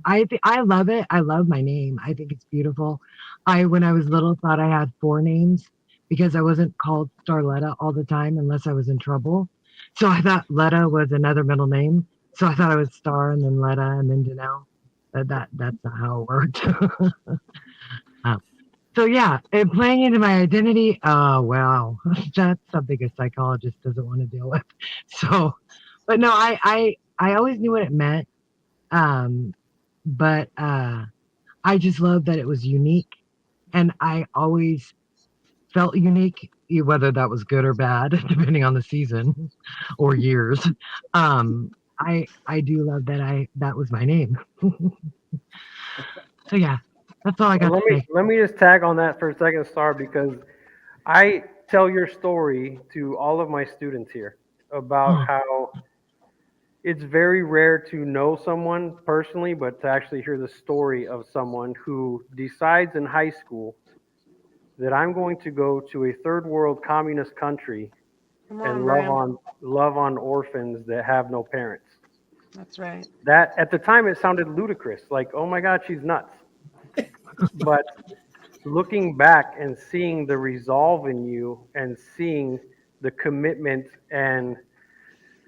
Speaker 4: I love it. I love my name. I think it's beautiful. When I was little, thought I had 4 names because I wasn't called Starletta all the time unless I was in trouble. So I thought Letta was another middle name. So I thought I was Star and then Letta and then Danelle. But that's not how it worked. Um, so yeah, and playing into my identity. Oh wow, that's something a psychologist doesn't want to deal with. So, but no, I always knew what it meant. Um, but I just love that it was unique, and I always felt unique, whether that was good or bad, depending on the season or years. I do love that was my name. So yeah, that's all I got
Speaker 2: Well,
Speaker 4: to say.
Speaker 2: let me just tag on that for a second, Star, because I tell your story to all of my students here about
Speaker 4: Oh,
Speaker 2: how it's very rare to know someone personally, but to actually hear the story of someone who decides in high school that I'm going to go to a third world communist country
Speaker 3: Come on,
Speaker 2: and
Speaker 3: Brian.
Speaker 2: love on orphans that have no parents.
Speaker 3: That's right.
Speaker 2: That at the time it sounded ludicrous, like, oh my God, she's nuts. But looking back and seeing the resolve in you and seeing the commitment and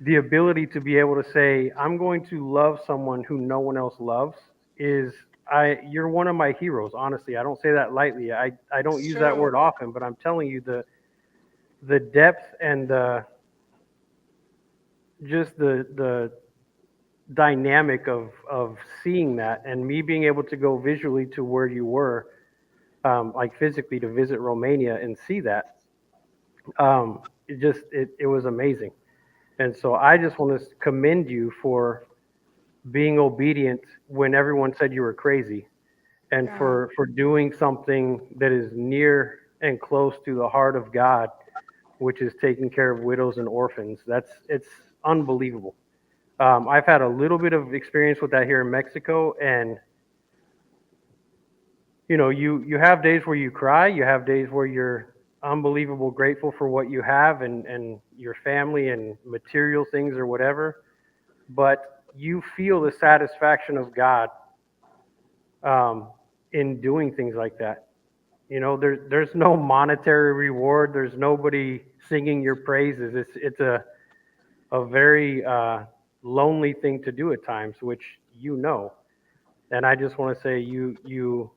Speaker 2: the ability to be able to say, I'm going to love someone who no one else loves is you're one of my heroes, honestly. I don't say that lightly. I don't
Speaker 3: It's
Speaker 2: use that
Speaker 3: true.
Speaker 2: word often, but I'm telling you the depth and just the dynamic of seeing that and me being able to go visually to where you were, like physically to visit Romania and see that. It was amazing. And so I just want to commend you for being obedient when everyone said you were crazy, and
Speaker 3: Yeah.
Speaker 2: for doing something that is near and close to the heart of God, which is taking care of widows and orphans. It's unbelievable. I've had a little bit of experience with that here in Mexico, and you have days where you cry, you have days where you're unbelievable grateful for what you have and your family and material things or whatever, but you feel the satisfaction of God in doing things like that. There's no monetary reward. There's nobody singing your praises. It's a very lonely thing to do at times, which you know. And I just want to say you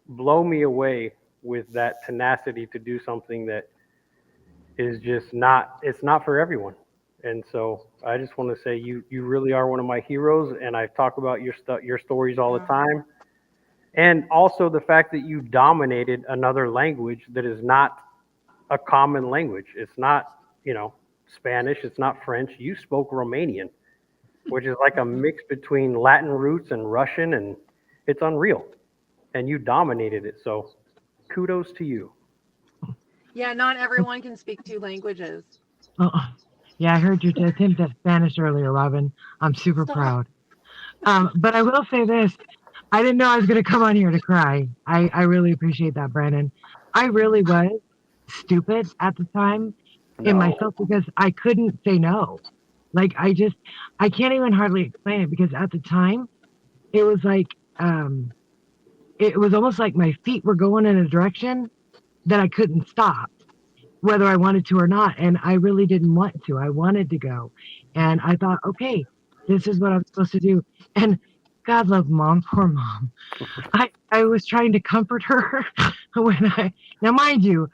Speaker 2: blow me away with that tenacity to do something that is just not, it's not for everyone. And so I just want to say you really are one of my heroes, and I talk about your stories all the
Speaker 3: Yeah.
Speaker 2: time. And also the fact that you dominated another language that is not a common language. It's not, Spanish, it's not French. You spoke Romanian, which is like a mix between Latin roots and Russian, and it's unreal. And you dominated it. So kudos to you.
Speaker 3: Yeah, not everyone can speak 2 languages.
Speaker 4: oh, yeah, I heard your attempt at Spanish earlier, Robin. I'm super
Speaker 3: Stop.
Speaker 4: proud. But I will say this. I didn't know I was going to come on here to cry. I really appreciate that, Brandon. I really was stupid at the time in
Speaker 2: No.
Speaker 4: myself because I couldn't say no. Like, I can't even hardly explain it because at the time, it was like, um, it was almost like my feet were going in a direction that I couldn't stop, whether I wanted to or not. And I really didn't want to. I wanted to go. And I thought, okay, this is what I'm supposed to do. And God love mom, poor mom. I was trying to comfort her when now mind you,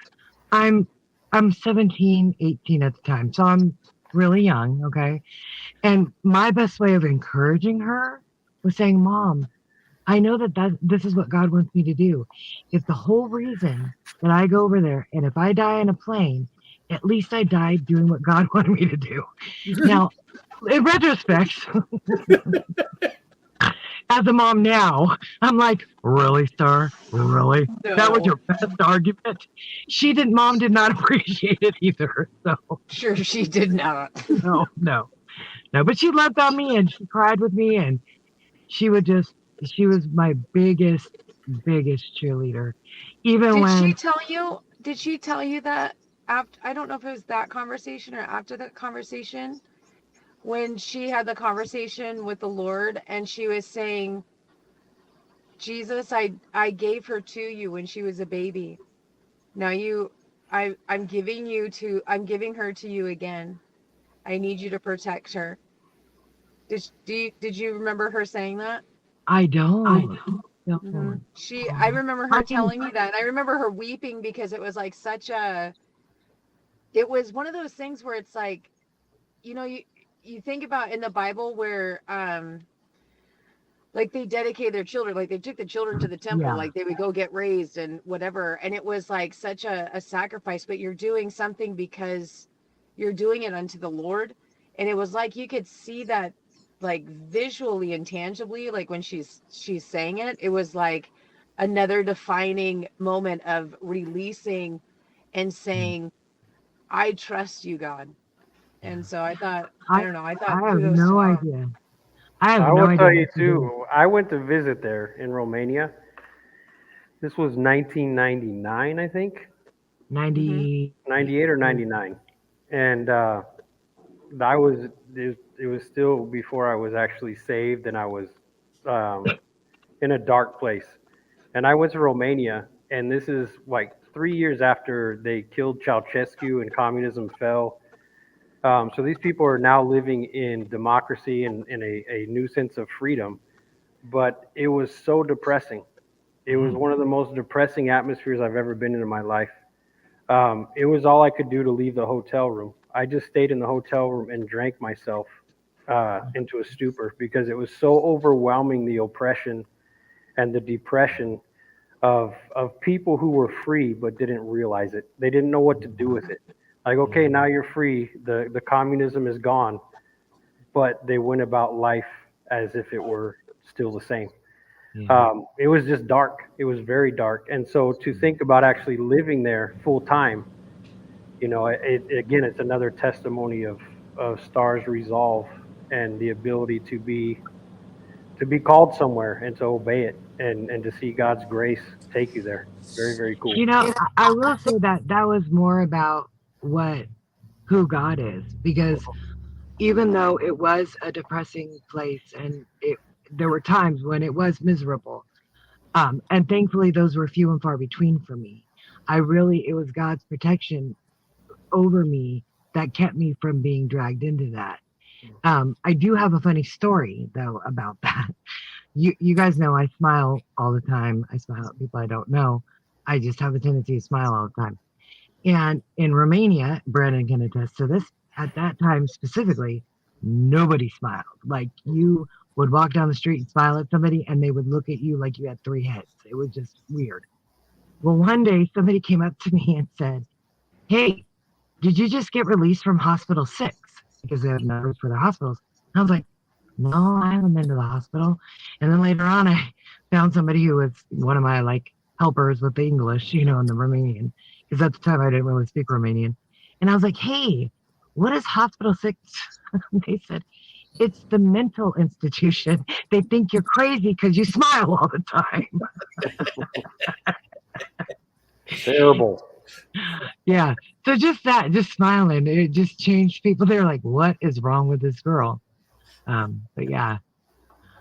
Speaker 4: I'm I'm 17, 18 at the time. So I'm really young, okay? And my best way of encouraging her was saying, "Mom, I know that this is what God wants me to do. If the whole reason that I go over there and if I die in a plane, at least I died doing what God wanted me to do." Now, in retrospect, as a mom now, I'm like, really, Star? Really? That was
Speaker 3: No.
Speaker 4: your best argument? Mom did not appreciate it either. So,
Speaker 3: Sure, she did not.
Speaker 4: no. But she loved on me and she cried with me and she would just She was my biggest cheerleader. Even
Speaker 3: Did
Speaker 4: when
Speaker 3: she tell you? Did she tell you that after? I don't know if it was that conversation or after that conversation, when she had the conversation with the Lord and she was saying, Jesus, I gave her to you when she was a baby. Now I'm giving her to you again. I need you to protect her. Did you remember her saying that?
Speaker 4: I don't.
Speaker 3: I remember her
Speaker 4: I mean,
Speaker 3: telling me that. And I remember her weeping because it was like it was one of those things where it's like, you think about in the Bible where like they dedicate their children, like they took the children to the temple,
Speaker 4: yeah.
Speaker 3: like they would go get raised and whatever, and it was like such a sacrifice, but you're doing something because you're doing it unto the Lord. And it was like you could see that like visually and tangibly, like when she's saying it, it was like another defining moment of releasing and saying, I trust you, God. And so I thought, I don't know, I thought
Speaker 4: I have
Speaker 3: kudos to
Speaker 4: no
Speaker 3: mom.
Speaker 4: idea. I have
Speaker 2: I
Speaker 4: no
Speaker 2: will
Speaker 4: idea
Speaker 2: tell you
Speaker 4: what to do.
Speaker 2: too. I went to visit there in Romania. This was 1999, I think,
Speaker 4: 90.
Speaker 2: 98 or 99, and it was still before I was actually saved, and I was um, in a dark place. And I went to Romania, and this is like 3 years after they killed Ceausescu and communism fell. So these people are now living in democracy and in a new sense of freedom. But it was so depressing. It was one of the most depressing atmospheres I've ever been in my life. It was all I could do to leave the hotel room. I just stayed in the hotel room and drank myself into a stupor because it was so overwhelming, the oppression and the depression of people who were free but didn't realize it. They didn't know what to do with it. Like, okay, now you're free. The communism is gone, but they went about life as if it were still the same. It was just dark. It was very dark. And so to think about actually living there full time, again, it's another testimony of Star's resolve and the ability to be called somewhere and to obey it and to see God's grace take you there. Very, very cool.
Speaker 4: I will say that that was more about who God is, because even though it was a depressing place and there were times when it was miserable, and thankfully those were few and far between for me. It was God's protection over me that kept me from being dragged into that. I do have a funny story though about that. You guys know I smile all the time. I smile at people I don't know. I just have a tendency to smile all the time. And in Romania, Brandon can attest to this, at that time specifically, nobody smiled. Like, you would walk down the street and smile at somebody and they would look at you like you had three heads. It was just weird. Well, one day somebody came up to me and said, "Hey, did you just get released from Hospital 6?" Because they have numbers for their hospitals. And I was like, "No, I haven't been to the hospital." And then later on, I found somebody who was one of my helpers with the English, in the Romanian, because at the time I didn't really speak Romanian. And I was like, "Hey, what is Hospital 6?" They said, "It's the mental institution. They think you're crazy because you smile all the time."
Speaker 2: Terrible.
Speaker 4: Yeah. So just smiling, it just changed people. They're like, "What is wrong with this girl?" But yeah.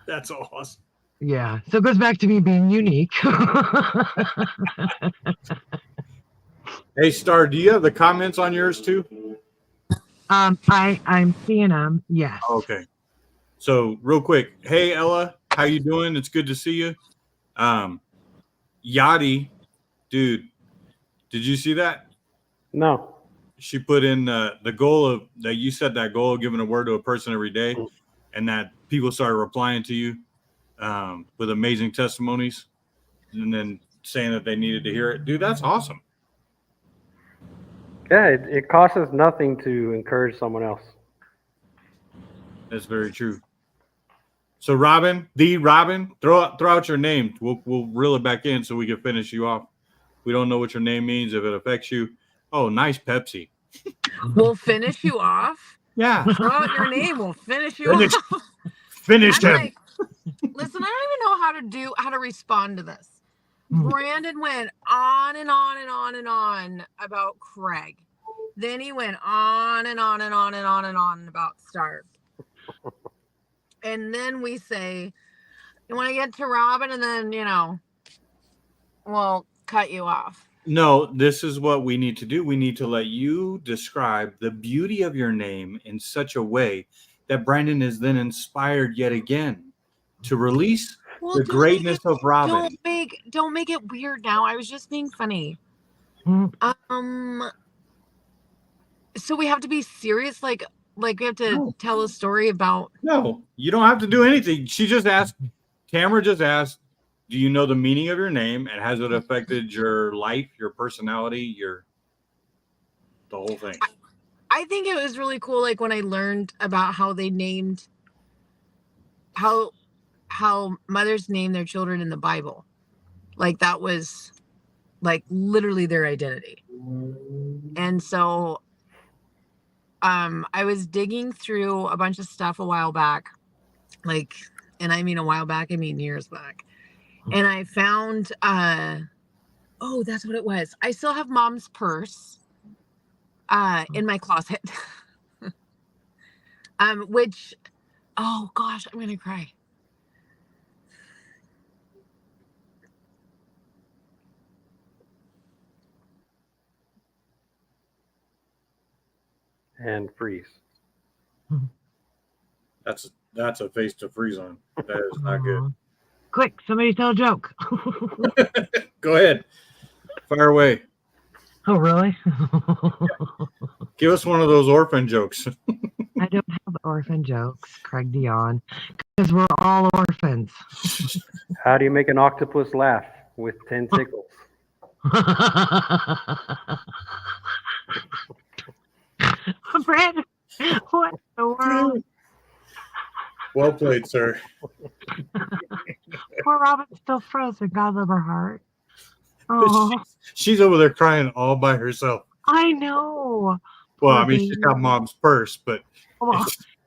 Speaker 1: That's awesome.
Speaker 4: Yeah. So it goes back to me being unique.
Speaker 1: Hey, Star, do you have the comments on yours too?
Speaker 4: I'm seeing them. Yes.
Speaker 1: Okay. So real quick, hey Ella, how you doing? It's good to see you. Yachty, dude, did you see that?
Speaker 2: No.
Speaker 1: She put in the goal of that you said, that goal of giving a word to a person every day, and that people started replying to you with amazing testimonies, and then saying that they needed to hear it. Dude, that's awesome.
Speaker 2: Yeah, it costs us nothing to encourage someone else.
Speaker 1: That's very true. So Robin, throw out your name. We'll reel it back in so we can finish you off. We don't know what your name means, if it affects you. Oh, nice Pepsi.
Speaker 5: We'll finish you off.
Speaker 1: Yeah.
Speaker 5: Throw out your name. We'll finish you
Speaker 1: Finish,
Speaker 5: off.
Speaker 1: finish
Speaker 5: I'm
Speaker 1: him.
Speaker 5: like, Listen, I don't even know how to respond to this. Brandon went on and on and on and on about Craig. Then he went on and on and on and on and on about Star. And then we say, you want to get to Robin, and then, we'll cut you off.
Speaker 1: No, this is what we need to do. We need to let you describe the beauty of your name in such a way that Brandon is then inspired yet again to release the greatness of Robin.
Speaker 5: Don't make it weird now. I was just being funny. So we have to be serious, like we have to tell a story about.
Speaker 1: No, you don't have to do anything. Tamara just asked, do you know the meaning of your name, and has it affected your life, your personality, the whole thing?
Speaker 5: I think it was really cool, like when I learned about how they named how mothers name their children in the Bible. Like that was like literally their identity. And so I was digging through a bunch of stuff a while back, and I mean a while back, I mean years back. And I found, that's what it was. I still have Mom's purse in my closet, which, oh gosh, I'm going to cry.
Speaker 2: And freeze.
Speaker 1: That's a face to freeze on. That is not good.
Speaker 4: Quick, somebody tell a joke.
Speaker 1: Go ahead. Fire away.
Speaker 4: Oh, really?
Speaker 1: Give us one of those orphan jokes.
Speaker 4: I don't have orphan jokes, Craig Dion, because we're all orphans.
Speaker 2: How do you make an octopus laugh with 10 sickles?
Speaker 4: Brandon, what in the world?
Speaker 1: Well played, sir.
Speaker 4: Poor Robin's still frozen. God love her heart. Oh,
Speaker 1: She's over there crying all by herself.
Speaker 4: I know.
Speaker 1: Well,
Speaker 4: Poor
Speaker 1: I mean, she's got Mom's purse, but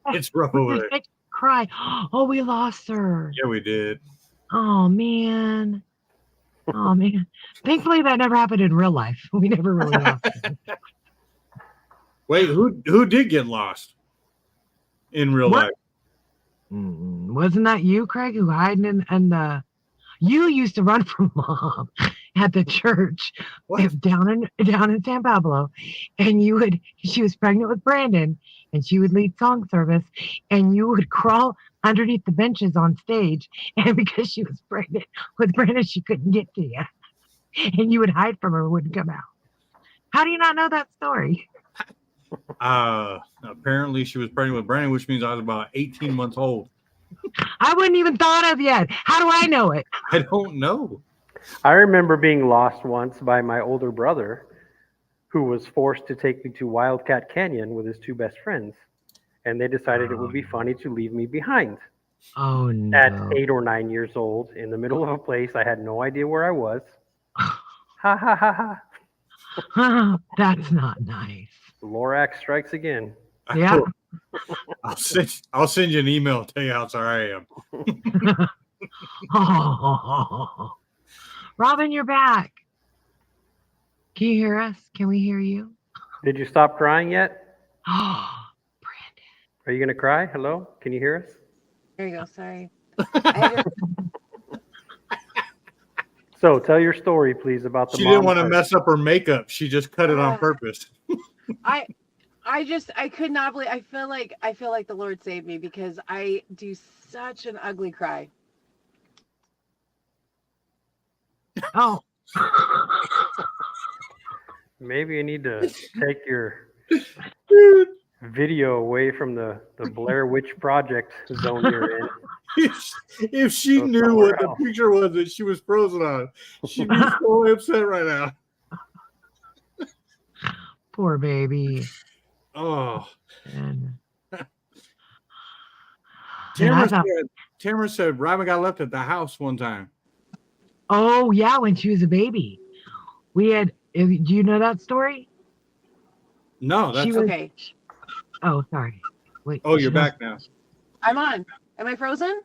Speaker 1: it's rough over there.
Speaker 4: Make her cry. Oh, we lost her.
Speaker 1: Yeah, we did.
Speaker 4: Oh, man. Oh, man. Thankfully, that never happened in real life. We never really lost her.
Speaker 1: Wait, who did get lost in real life?
Speaker 4: Wasn't that you, Craig, who hiding in the? You used to run from Mom at the church down in San Pablo, and she was pregnant with Brandon, and she would lead song service, and you would crawl underneath the benches on stage, and because she was pregnant with Brandon, she couldn't get to you, and you would hide from her and wouldn't come out. How do you not know that story?
Speaker 1: Apparently she was pregnant with Brandon, which means I was about 18 months old.
Speaker 4: I wouldn't even thought of yet. How do I know it?
Speaker 1: I don't know.
Speaker 2: I remember being lost once by my older brother, who was forced to take me to Wildcat Canyon with his two best friends. And they decided it would be funny to leave me behind.
Speaker 4: Oh, no.
Speaker 2: At 8 or 9 years old, in the middle of a place I had no idea where I was. Ha ha ha ha.
Speaker 4: That's not nice.
Speaker 2: Lorax strikes again.
Speaker 4: Yeah.
Speaker 1: I'll send you an email and tell you how sorry I am.
Speaker 4: Oh. Robin, you're back. Can you hear us? Can we hear you?
Speaker 2: Did you stop crying yet?
Speaker 4: Oh, Brandon.
Speaker 2: Are you going to cry? Hello? Can you hear us?
Speaker 3: There you go. Sorry.
Speaker 2: So tell your story, please, about the
Speaker 1: She didn't want to mess up her makeup. She just cut it on purpose.
Speaker 3: I could not believe. I feel like the Lord saved me because I do such an ugly cry.
Speaker 4: Oh.
Speaker 2: Maybe you need to take your video away from the Blair Witch Project zone you're in.
Speaker 1: If she knew what the picture was that she was frozen on, she'd be so upset right now.
Speaker 4: Poor baby.
Speaker 1: Oh.
Speaker 4: And
Speaker 1: Tamara said Robin got left at the house one time.
Speaker 4: Oh, yeah, when she was a baby. We had, do you know that story?
Speaker 1: No, that's
Speaker 3: okay.
Speaker 4: Oh, sorry. Wait.
Speaker 1: Oh, you're back now.
Speaker 3: I'm on. Am I frozen?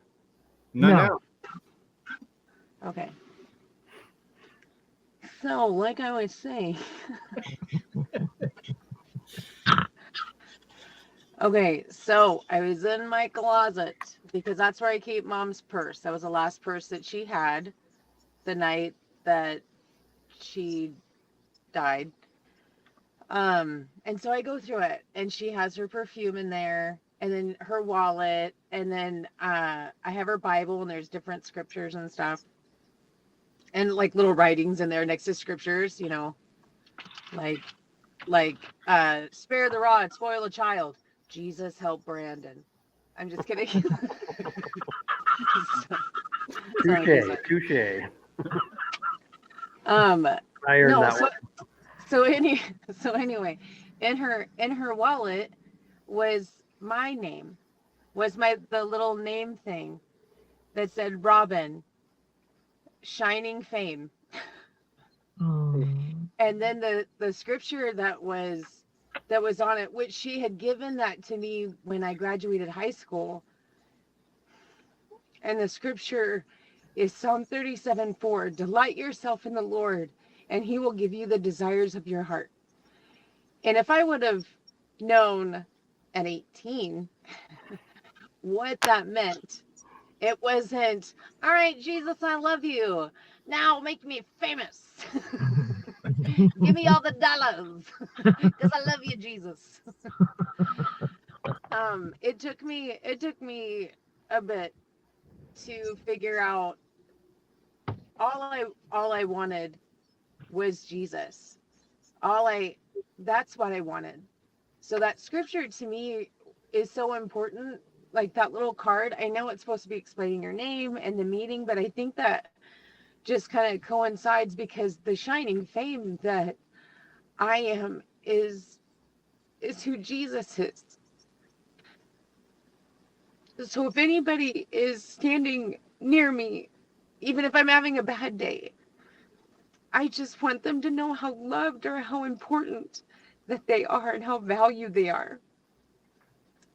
Speaker 1: Not
Speaker 4: No.
Speaker 1: now.
Speaker 3: Okay. So, like I was saying, okay, so I was in my closet because that's where I keep mom's purse. That was the last purse that she had the night that she died. And so I go through it, and she has her perfume in there, and then her wallet, and then I have her Bible, and there's different scriptures and stuff, and like little writings in there next to scriptures, you know, like spare the rod, spoil a child. Jesus help Brandon. I'm just kidding.
Speaker 2: Touche.
Speaker 3: I heard
Speaker 2: no,
Speaker 3: that one. So anyway, in her wallet was my name, was the little name thing that said Robin, shining fame.
Speaker 4: Oh.
Speaker 3: And then the scripture that was on it, which she had given that to me when I graduated high school. And the scripture is Psalm 37:4. Delight yourself in the Lord, and he will give you the desires of your heart. And if I would have known at 18 what that meant, it wasn't, all right, Jesus, I love you. Now make me famous. Give me all the dollars because I love you, Jesus. It took me a bit to figure out all I wanted was Jesus. That's what I wanted. So that scripture to me is so important. Like that little card, I know it's supposed to be explaining your name and the meaning, but I think that just kind of coincides because the shining fame that I am is who Jesus is. So if anybody is standing near me, even if I'm having a bad day, I just want them to know how loved or how important that they are and how valued they are.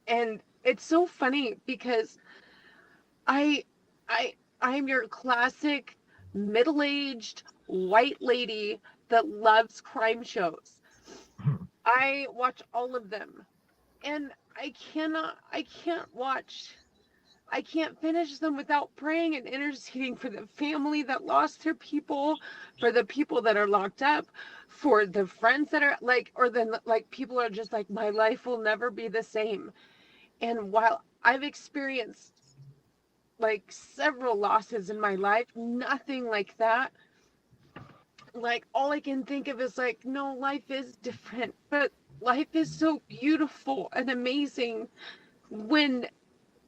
Speaker 3: And it's so funny because I'm your classic middle-aged white lady that loves crime shows. I watch all of them, and I can't finish them without praying and interceding for the family that lost their people, for the people that are locked up, for the friends that are like, or then like people are just like, my life will never be the same. And while I've experienced like several losses in my life, nothing like that. Like all I can think of is like, no, life is different, but life is so beautiful and amazing when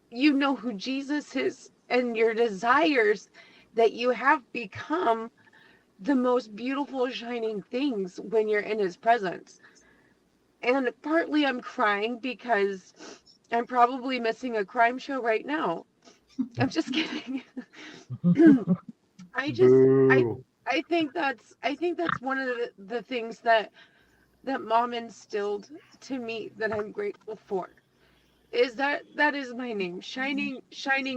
Speaker 3: you know who Jesus is and your desires that you have become the most beautiful shining things when you're in his presence. And partly I'm crying because I'm probably missing a crime show right now. I'm just kidding. I think that's one of the things that mom instilled to me that I'm grateful for. Is that is my name, shining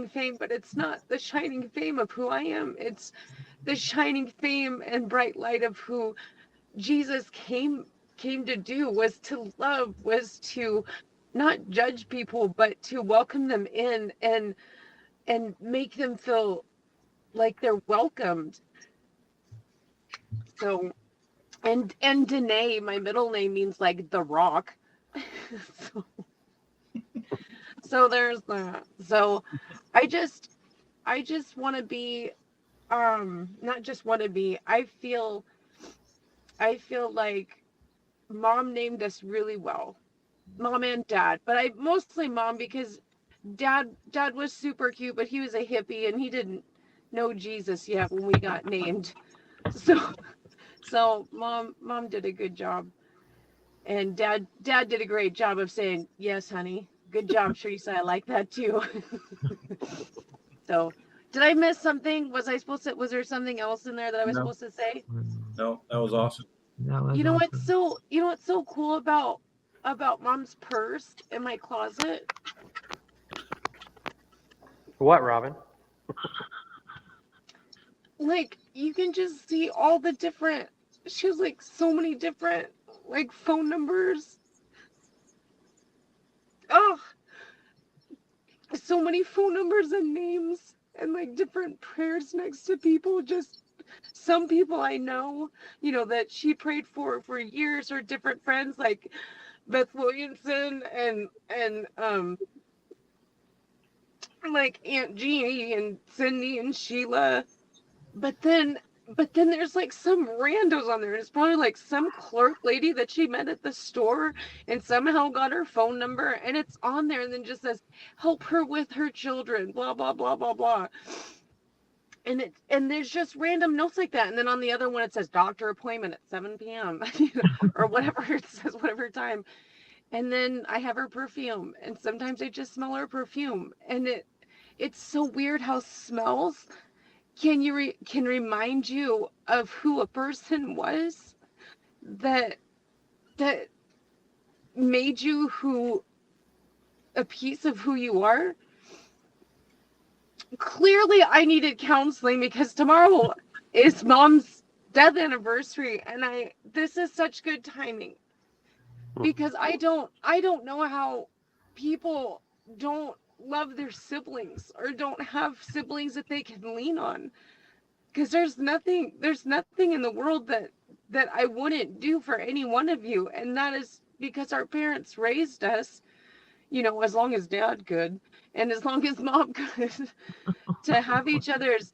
Speaker 3: fame, but it's not the shining fame of who I am. It's the shining fame and bright light of who Jesus came to do, was to love, was to not judge people, but to welcome them in and make them feel like they're welcomed. So and Danae, my middle name means like the rock. so there's that. So I just want to be not just want to be, I feel like mom named us really well, mom and dad, but I mostly mom because dad was super cute, but he was a hippie and he didn't know Jesus yet when we got named. So mom did a good job, and dad did a great job of saying, yes honey, good job Teresa, I like that too. So did I miss something? Was there something else in there that I was supposed to say?
Speaker 1: No, that was awesome.
Speaker 3: You know what's so cool about mom's purse in my closet?
Speaker 2: What, Robin?
Speaker 3: Like, you can just see all the different, she has like so many different like phone numbers. Oh, so many phone numbers and names and like different prayers next to people. Just some people I know, that she prayed for years, or different friends like Beth Williamson and like Aunt Jeannie and Cindy and Sheila. But then there's like some randos on there. And it's probably like some clerk lady that she met at the store and somehow got her phone number, and it's on there and then just says help her with her children, blah blah blah blah blah. And there's just random notes like that. And then on the other one it says doctor appointment at 7 p.m. Or whatever it says, whatever time. And then I have her perfume, and sometimes I just smell her perfume. And it's so weird how smells can remind you of who a person was that that made you who a piece of who you are. Clearly I needed counseling because tomorrow is Mom's death anniversary, and this is such good timing, because I don't know how people don't love their siblings or don't have siblings that they can lean on, because there's nothing in the world that I wouldn't do for any one of you. And that is because our parents raised us, as long as Dad could and as long as Mom could, to have each other's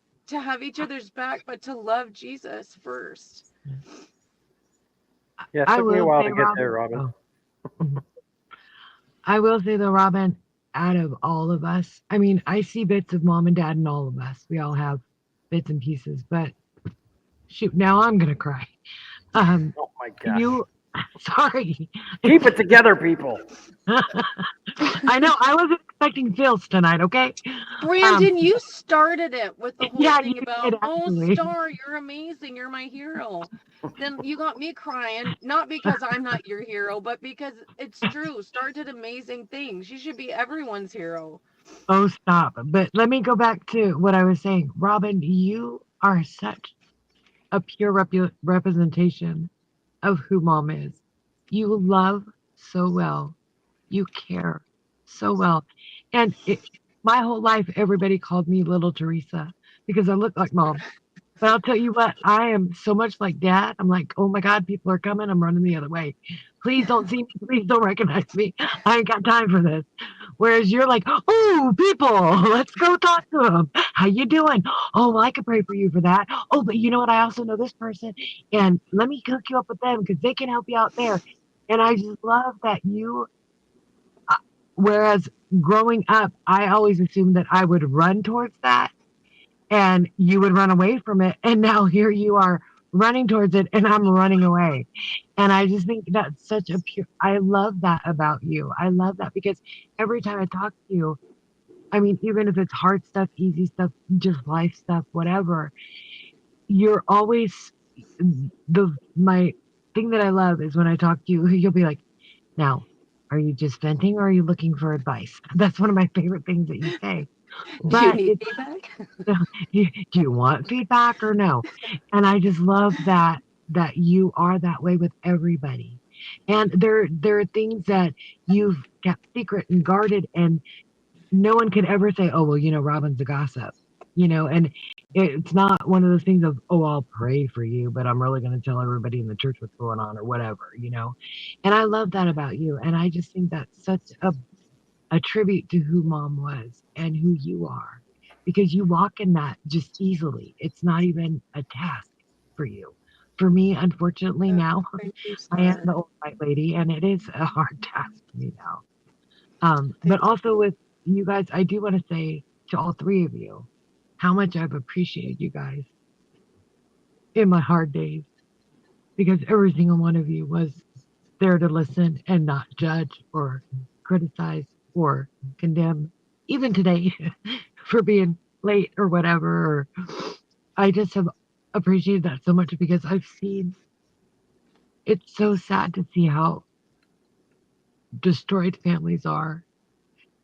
Speaker 3: back, but to love Jesus first.
Speaker 2: Yeah, it
Speaker 4: I
Speaker 2: took me a
Speaker 4: will
Speaker 2: while
Speaker 4: say,
Speaker 2: to get
Speaker 4: Robin.
Speaker 2: there, Robin.
Speaker 4: Oh. I will say though, Robin, out of all of us, I mean, I see bits of mom and dad in all of us. We all have bits and pieces, but shoot, now I'm gonna cry. Um,
Speaker 2: Oh my gosh.
Speaker 4: you, sorry.
Speaker 2: Keep it together, people.
Speaker 4: I know I wasn't expecting feels tonight. Okay.
Speaker 3: Brandon, you started it with the whole
Speaker 4: Yeah,
Speaker 3: thing
Speaker 4: you
Speaker 3: about,
Speaker 4: did
Speaker 3: oh,
Speaker 4: actually.
Speaker 3: Star, you're amazing, you're my hero. Then you got me crying, not because I'm not your hero, but because it's true. Star did amazing things. You should be everyone's hero.
Speaker 4: Oh, stop. But let me go back to what I was saying. Robin, you are such a pure representation of who mom is. You love so well. You care so well. And my whole life, everybody called me Little Teresa because I look like mom. But I'll tell you what, I am so much like dad. I'm like, oh my God, people are coming. I'm running the other way. Please don't see me. Please don't recognize me. I ain't got time for this. Whereas you're like, oh, people, let's go talk to them. How you doing? Oh, well, I could pray for you for that. Oh, but you know what? I also know this person, and let me hook you up with them because they can help you out there. And I just love that you. Whereas growing up, I always assumed that I would run towards that and you would run away from it. And now here you are running towards it and I'm running away. And I just think that's such a pure, I love that about you. I love that because every time I talk to you, I mean, even if it's hard stuff, easy stuff, just life stuff, whatever, you're always my thing that I love is when I talk to you, you'll be like, now, are you just venting or are you looking for advice? That's one of my favorite things that you say.
Speaker 3: Do you
Speaker 4: But
Speaker 3: need
Speaker 4: it's
Speaker 3: feedback?
Speaker 4: do you want feedback or no? And I just love that you are that way with everybody. And there are things that you've kept secret and guarded and no one could ever say, oh well, Robin's a gossip. And it's not one of those things of, oh, I'll pray for you, but I'm really going to tell everybody in the church what's going on or whatever. And I love that about you. And I just think that's such a tribute to who mom was and who you are because you walk in that just easily. It's not even a task for you. For me, unfortunately, now
Speaker 3: Thank you,
Speaker 4: I am
Speaker 3: Star.
Speaker 4: the old white lady and it is a hard task for me now. But
Speaker 3: Thank
Speaker 4: also with you guys, I do want to say to all three of you how much I've appreciated you guys in my hard days because every single one of you was there to listen and not judge or criticize or condemn, even today for being late or whatever. Or I just have appreciated that so much because I've seen it's so sad to see how destroyed families are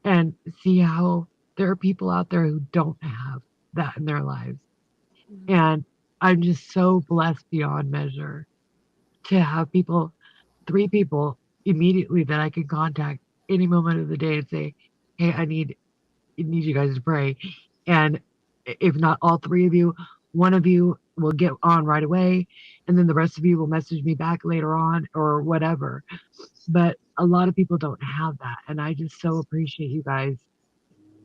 Speaker 4: and see how there are people out there who don't have that in their lives. And I'm just so blessed beyond measure to have people, 3 people immediately that I can contact any moment of the day and say, hey, I need you guys to pray. And if not all 3 of you, one of you will get on right away. And then the rest of you will message me back later on or whatever. But a lot of people don't have that. And I just so appreciate you guys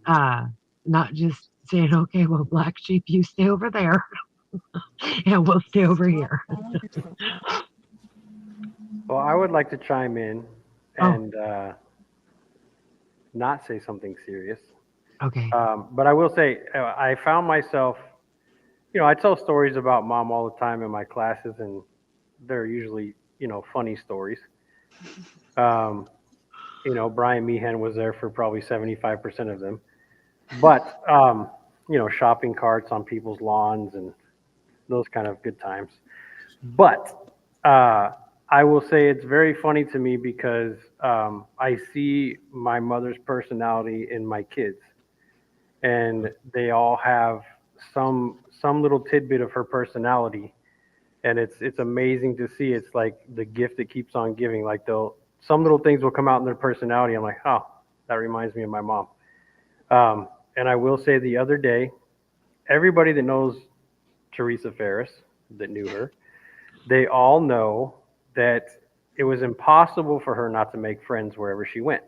Speaker 4: not just saying, okay, well, black sheep, you stay over there and we'll stay over here.
Speaker 2: Well, I would like to chime in
Speaker 4: Oh,
Speaker 2: and not say something serious.
Speaker 4: okay.
Speaker 2: But I will say, I found myself, I tell stories about mom all the time in my classes, and they're usually, funny stories. Um, Brian Meehan was there for probably 75% of them. But, shopping carts on people's lawns and those kind of good times. But I will say it's very funny to me because I see my mother's personality in my kids, and they all have some little tidbit of her personality, and it's amazing to see. It's like the gift that keeps on giving. Like some little things will come out in their personality. I'm like, oh, that reminds me of my mom. And I will say the other day, everybody that knows Teresa Ferris, that knew her, they all know that it was impossible for her not to make friends wherever she went.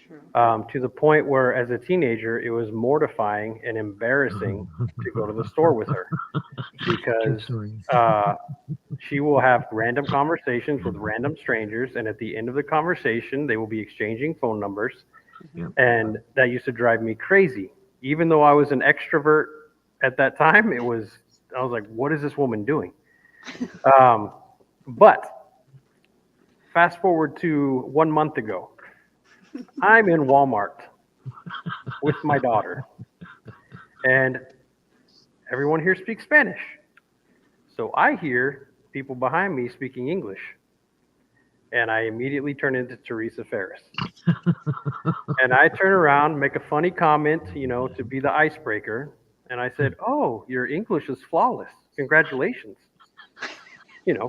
Speaker 3: True.
Speaker 2: To the point where, as a teenager, it was mortifying and embarrassing to go to the store with her
Speaker 4: True
Speaker 2: because
Speaker 4: stories.
Speaker 2: she will have random conversations with random strangers, and at the end of the conversation, they will be exchanging phone numbers.
Speaker 4: Yep.
Speaker 2: And that used to drive me crazy. Even though I was an extrovert at that time, I was like, what is this woman doing? But fast forward to 1 month ago, I'm in Walmart with my daughter, and everyone here speaks Spanish. So I hear people behind me speaking English, and I immediately turn into Teresa Ferris. And I turn around, make a funny comment, to be the icebreaker, and I said, "Oh, your English is flawless. Congratulations."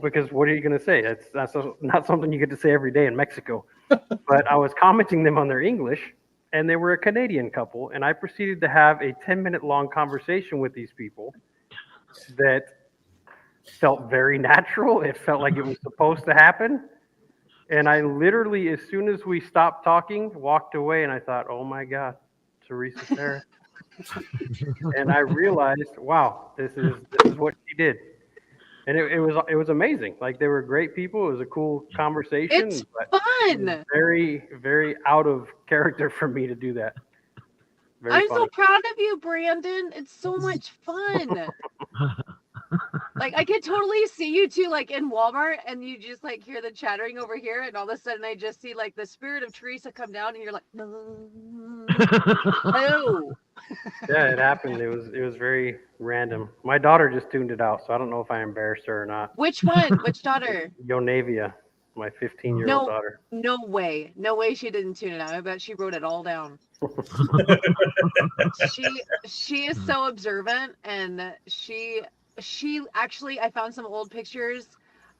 Speaker 2: Because what are you going to say? That's not something you get to say every day in Mexico. But I was commenting them on their English, and they were a Canadian couple, and I proceeded to have a 10-minute long conversation with these people that felt very natural. It felt like it was supposed to happen. And I literally, as soon as we stopped talking, walked away, and I thought, oh my God, Teresa Ferris. And I realized, wow, this is what she did. And it was amazing. Like, they were great people. It was a cool conversation,
Speaker 3: It's
Speaker 2: but it was
Speaker 3: fun.
Speaker 2: very, very out of character for me to do that. Very
Speaker 3: I'm so
Speaker 2: funny.
Speaker 3: proud of you, Brandon. It's so much fun. Like, I could totally see you two, like, in Walmart, and you just, like, hear the chattering over here, and all of a sudden I just see, like, the spirit of Teresa come down, and you're like, oh.
Speaker 2: Yeah, it happened. It was very random. My daughter just tuned it out, so I don't know if I embarrassed her or not.
Speaker 3: Which one? Which daughter?
Speaker 2: Yonavia, my 15-year-old
Speaker 3: No,
Speaker 2: daughter.
Speaker 3: no way. No way she didn't tune it out. I bet she wrote it all down. She is so observant, and she actually, I found some old pictures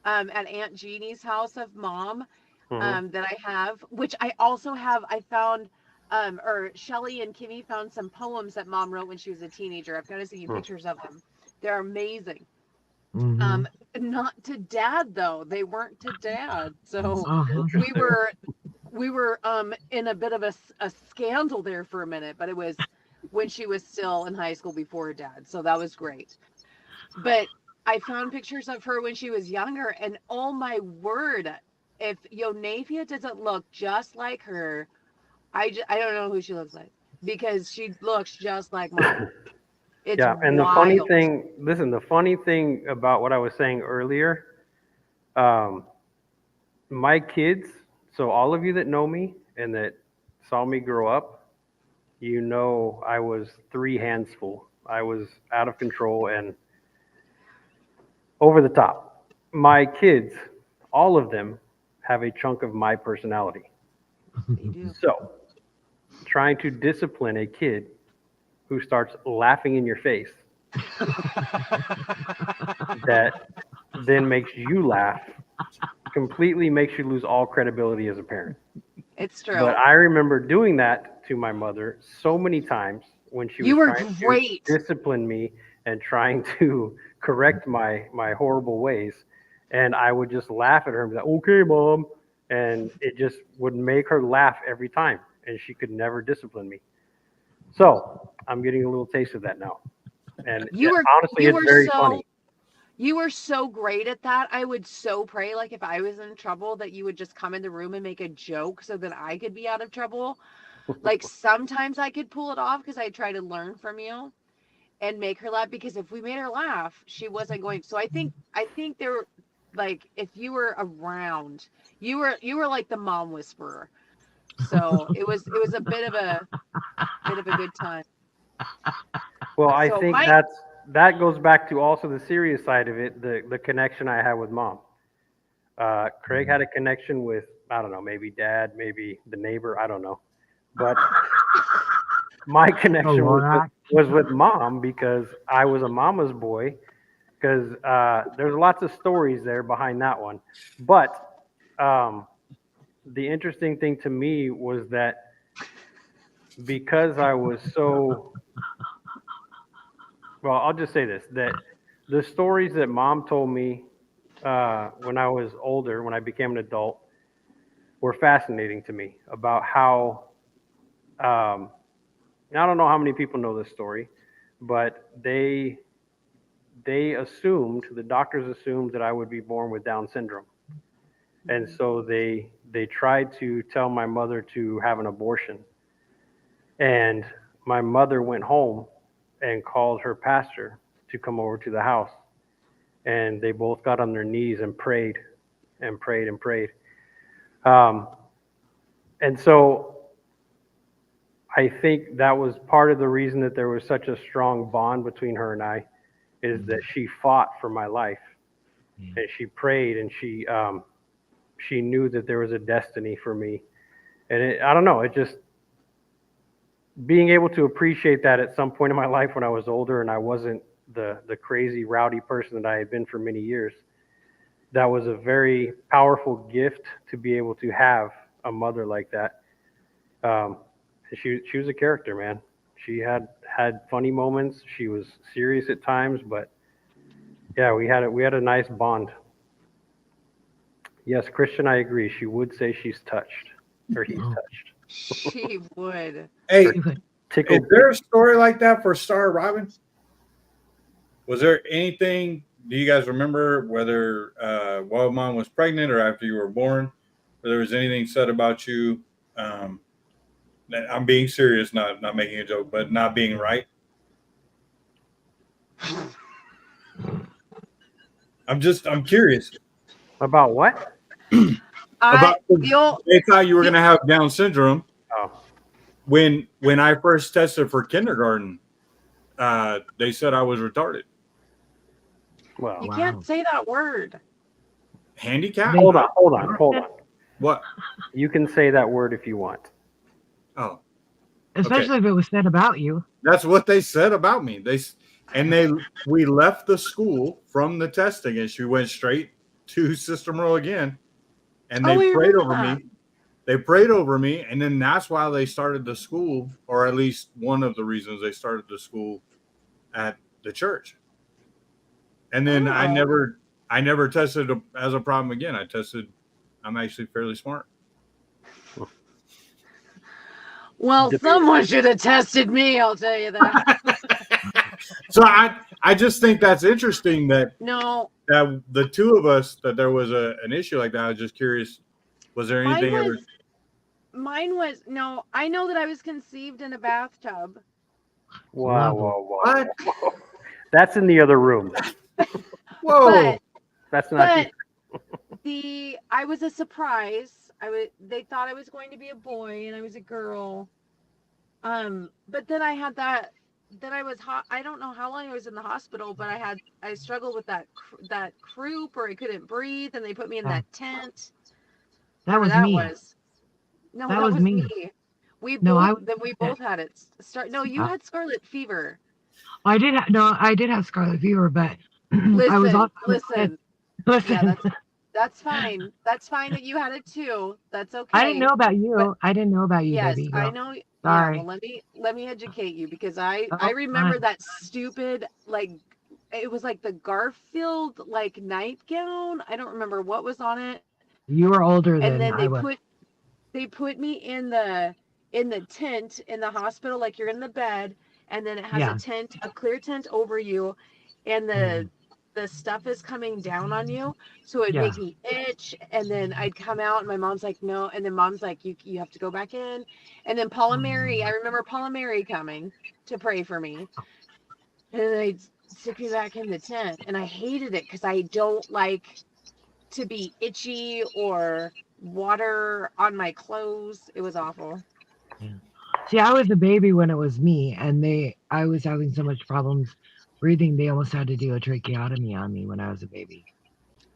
Speaker 3: at Aunt Jeannie's house of mom that I have, which I also have. I found or Shelly and Kimmy found some poems that mom wrote when she was a teenager. I've got to see you pictures of them. They're amazing.
Speaker 4: Mhm.
Speaker 3: Not to dad though. They weren't to dad. So
Speaker 4: Uh-huh.
Speaker 3: we were in a bit of a scandal there for a minute, but it was when she was still in high school before her dad. So that was great. But I found pictures of her when she was younger, and oh my word, if Yonavia doesn't look just like her, I don't know who she looks like, because she looks just like mom. It's
Speaker 2: Yeah, and
Speaker 3: wild.
Speaker 2: the funny thing about what I was saying earlier, my kids, so all of you that know me and that saw me grow up, I was 3 hands full. I was out of control and over the top. My kids, all of them, have a chunk of my personality.
Speaker 3: They do.
Speaker 2: So, trying to discipline a kid who starts laughing in your face that then makes you laugh, completely makes you lose all credibility as a parent.
Speaker 3: It's true.
Speaker 2: But I remember doing that to my mother so many times when she was
Speaker 3: You were
Speaker 2: trying
Speaker 3: great.
Speaker 2: to discipline me and trying to correct my horrible ways. And I would just laugh at her and be like, okay, mom. And it just would make her laugh every time. And she could never discipline me. So I'm getting a little taste of that now. And honestly, it's very funny.
Speaker 3: You were so great at that. I would so pray, like, if I was in trouble, that you would just come in the room and make a joke so that I could be out of trouble. Like, sometimes I could pull it off because I try to learn from you and make her laugh, because if we made her laugh, she wasn't going. So I think there were, like, if you were around, you were like the mom whisperer. So it was a bit of a good time.
Speaker 2: Well, I think that goes back to also the serious side of it, the connection I had with mom. Craig had a connection with, I don't know, maybe dad, maybe the neighbor, I don't know. But my connection was with mom because I was a mama's boy, because there's lots of stories there behind that one. But the interesting thing to me was that because I was so, well, I'll just say this, that the stories that mom told me when I was older, when I became an adult, were fascinating to me about how, I don't know how many people know this story, but the doctors assumed that I would be born with Down syndrome. And so they tried to tell my mother to have an abortion. And my mother went home and called her pastor to come over to the house. And they both got on their knees and prayed and prayed and prayed. And so I think that was part of the reason that there was such a strong bond between her and I, is that she fought for my life. And she prayed, and she knew that there was a destiny for me. And I don't know, it just, being able to appreciate that at some point in my life when I was older and I wasn't the crazy rowdy person that I had been for many years, that was a very powerful gift to be able to have a mother like that. She was a character, man. She had funny moments. She was serious at times, but yeah, we had a nice bond. Yes, Christian, I agree. She would say she's touched, or he's touched.
Speaker 3: She would.
Speaker 1: Hey, is there a story like that for Star Robin? Was there anything, do you guys remember, whether while mom was pregnant or after you were born, whether there was anything said about you? I'm being serious, not making a joke, but not being right. I'm curious.
Speaker 2: About what?
Speaker 1: About they thought you were going to have Down syndrome.
Speaker 2: Oh.
Speaker 1: When I first tested for kindergarten, they said I was retarded.
Speaker 2: Well,
Speaker 3: you can't say that word.
Speaker 1: Handicap?
Speaker 2: Hold on.
Speaker 1: What?
Speaker 2: You can say that word if you want.
Speaker 1: Oh.
Speaker 4: Especially if it was said about you.
Speaker 1: That's what they said about me. We left the school from the testing, and she went straight to Sister Merle again, and they prayed over me. They prayed over me, and then that's why they started the school, or at least one of the reasons they started the school at the church. And then I never tested as a problem again. I'm actually fairly smart.
Speaker 3: Well, someone should have tested me, I'll tell you that.
Speaker 1: So I just think that's interesting that the two of us, that there was an issue like that. I was just curious, was there anything
Speaker 3: Mine was I know that I was conceived in a bathtub.
Speaker 2: Whoa. That's in the other room.
Speaker 1: Whoa.
Speaker 2: That's not
Speaker 3: I was a surprise. They thought I was going to be a boy and I was a girl. But then I had that I was hot. I don't know how long I was in the hospital, but I struggled with that croup, or I couldn't breathe, and they put me in that tent.
Speaker 4: That was me.
Speaker 3: No, that was me. We
Speaker 4: No, I
Speaker 3: both then we both had it. Start. No, you
Speaker 4: uh,
Speaker 3: had scarlet fever.
Speaker 4: I did no, I did have scarlet fever, but I was
Speaker 3: Listen,
Speaker 4: also sick.
Speaker 3: listen. Yeah,
Speaker 4: Listen,
Speaker 3: that's fine. That's fine that you had it too. That's
Speaker 4: I didn't
Speaker 3: okay.
Speaker 4: know about
Speaker 3: But
Speaker 4: you. I didn't know about you,
Speaker 3: yes,
Speaker 4: baby
Speaker 3: I
Speaker 4: girl.
Speaker 3: know. Yeah, well,
Speaker 4: Sorry.
Speaker 3: let me educate you because I
Speaker 4: Oh,
Speaker 3: remember
Speaker 4: fine.
Speaker 3: that stupid like it was like the Garfield like nightgown. I don't remember what was on it.
Speaker 4: You were older
Speaker 3: And
Speaker 4: than
Speaker 3: then
Speaker 4: I was.
Speaker 3: they put me in the tent in the hospital like you're in the bed, and then it has
Speaker 4: Yeah.
Speaker 3: a clear tent over you, and
Speaker 4: Mm,
Speaker 3: the stuff is coming down on you, so it'd
Speaker 4: yeah.
Speaker 3: make me itch, and then I'd come out and my mom's like no, and then mom's like you have to go back in, and then Paula Mary, I
Speaker 4: Mm.
Speaker 3: remember Paula Mary coming to pray for me, and then they'd stick me back in the tent, and I hated it because I don't like to be itchy or water on my clothes. It was awful.
Speaker 4: Yeah. See, I was a baby when it was me, and I was having so much problems breathing. They almost had to do a tracheotomy on me when I was a baby.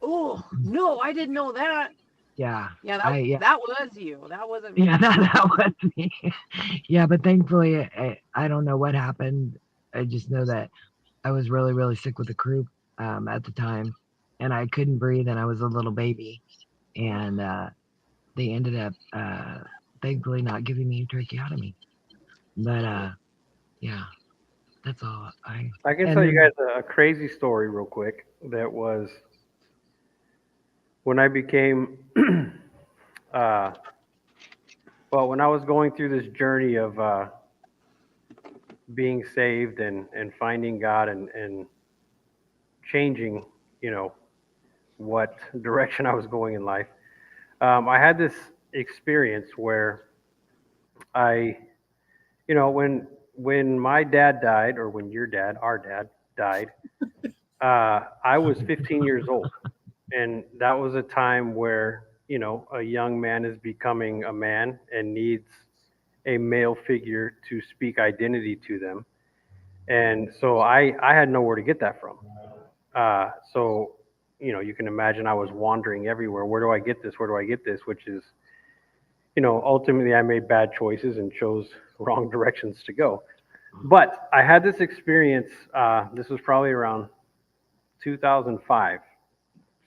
Speaker 3: Oh no, I didn't know that.
Speaker 4: Yeah.
Speaker 3: Yeah,
Speaker 4: Yeah,
Speaker 3: that was you. That wasn't
Speaker 4: yeah,
Speaker 3: me.
Speaker 4: that was me. Yeah, but thankfully, I don't know what happened. I just know that I was really, really sick with the croup at the time, and I couldn't breathe, and I was a little baby, and they ended up thankfully not giving me a tracheotomy. But yeah, that's all I.
Speaker 2: I can
Speaker 4: And
Speaker 2: tell you
Speaker 4: then
Speaker 2: guys a crazy story real quick. That was when I became, uh, well, when I was going through this journey of being saved and finding God and changing, you know, what direction I was going in life. I had this experience where I, when my dad died, or when our dad died, I was 15 years old, and that was a time where a young man is becoming a man and needs a male figure to speak identity to them, and so I had nowhere to get that from. So you can imagine I was wandering everywhere. Where do I get this? Where do I get this? Which is, ultimately I made bad choices and chose wrong directions to go. But I had this experience. This was probably around 2005,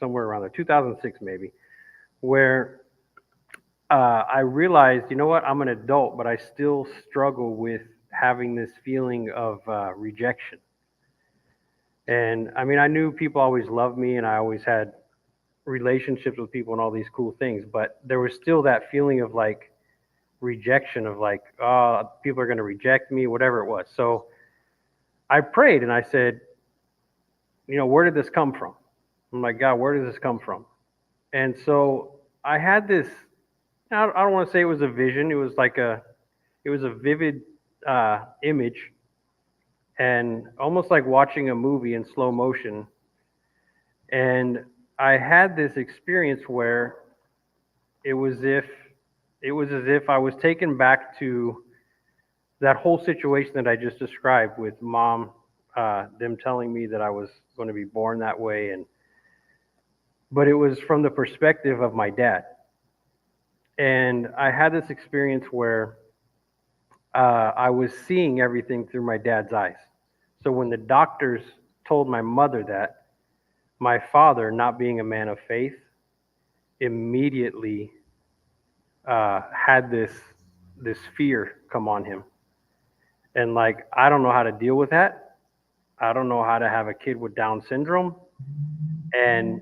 Speaker 2: somewhere around there, 2006 maybe, where I realized, you know what, I'm an adult, but I still struggle with having this feeling of rejection. And I mean, I knew people always loved me, and I always had relationships with people and all these cool things, but there was still that feeling of like rejection, of like, oh, people are going to reject me, whatever it was. So I prayed and I said, where did this come from? I'm like, God, where does this come from? And so I had this, I don't want to say it was a vision. It was a vivid image, and almost like watching a movie in slow motion. And I had this experience where it was if it was as if I was taken back to that whole situation that I just described with mom, them telling me that I was going to be born that way, but it was from the perspective of my dad. And I had this experience where I was seeing everything through my dad's eyes. So when the doctors told my mother that, my father, not being a man of faith, immediately had this fear come on him, and like, I don't know how to deal with that. I don't know how to have a kid with Down syndrome, and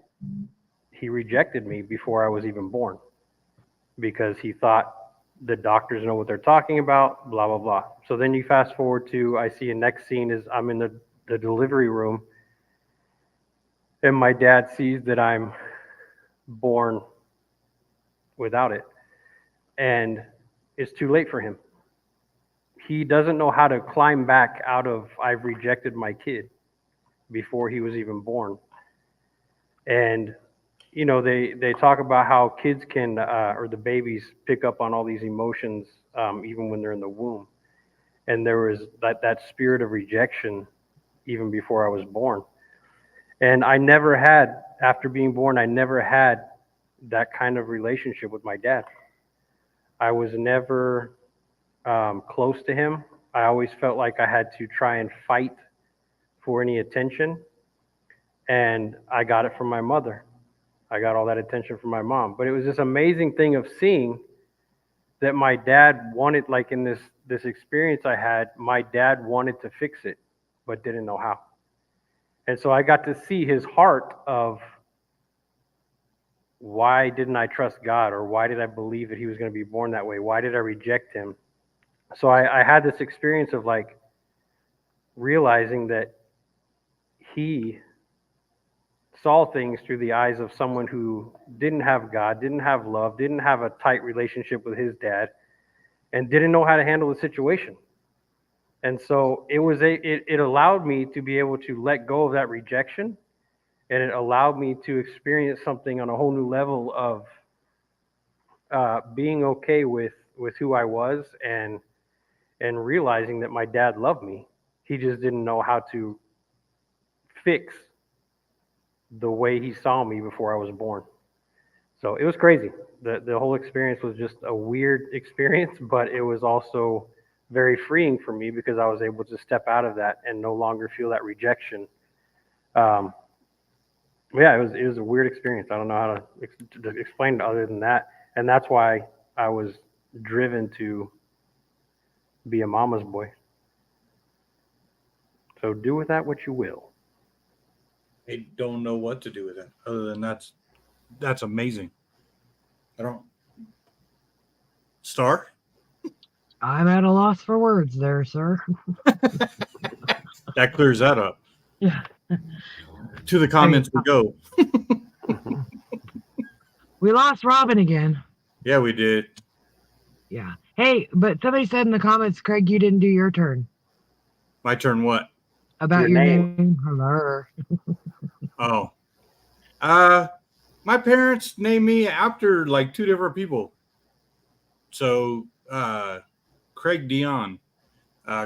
Speaker 2: he rejected me before I was even born because he thought the doctors know what they're talking about, blah blah blah. So then you fast forward to, I see a next scene is I'm in the delivery room, and my dad sees that I'm born without it, and it's too late for him. He doesn't know how to climb back out of I've rejected my kid before he was even born. And they talk about how kids can or the babies pick up on all these emotions even when they're in the womb. And there was that spirit of rejection even before I was born. And I never had, after being born, I never had that kind of relationship with my dad. I was never close to him. I always felt like I had to try and fight for any attention, and I got it from my mother. I got all that attention from my mom. But it was this amazing thing of seeing that my dad wanted, like in this experience I had, my dad wanted to fix it, but didn't know how. And so I got to see his heart of, why didn't I trust God, or why did I believe that he was going to be born that way? Why did I reject him? So I had this experience of like realizing that he saw things through the eyes of someone who didn't have God, didn't have love, didn't have a tight relationship with his dad, and didn't know how to handle the situation. And so it allowed me to be able to let go of that rejection, and it allowed me to experience something on a whole new level of being okay with who I was, and realizing that my dad loved me. He just didn't know how to fix the way he saw me before I was born. So it was crazy. The whole experience was just a weird experience, but it was also very freeing for me because I was able to step out of that and no longer feel that rejection. Yeah, it was a weird experience. I don't know how to explain it other than that, and that's why I was driven to be a mama's boy. So do with that what you will.
Speaker 1: I don't know what to do with it other than that's amazing. I don't. Star?
Speaker 4: I'm at a loss for words there, sir.
Speaker 1: That clears that up.
Speaker 4: Yeah.
Speaker 1: To the comments we go.
Speaker 4: We lost Robin again.
Speaker 1: Yeah, we did.
Speaker 4: Yeah. Hey, but somebody said in the comments, Craig, you didn't do your turn.
Speaker 1: My turn what?
Speaker 4: About your name. Hello.
Speaker 1: Oh. My parents named me after like two different people. So Craig Dion.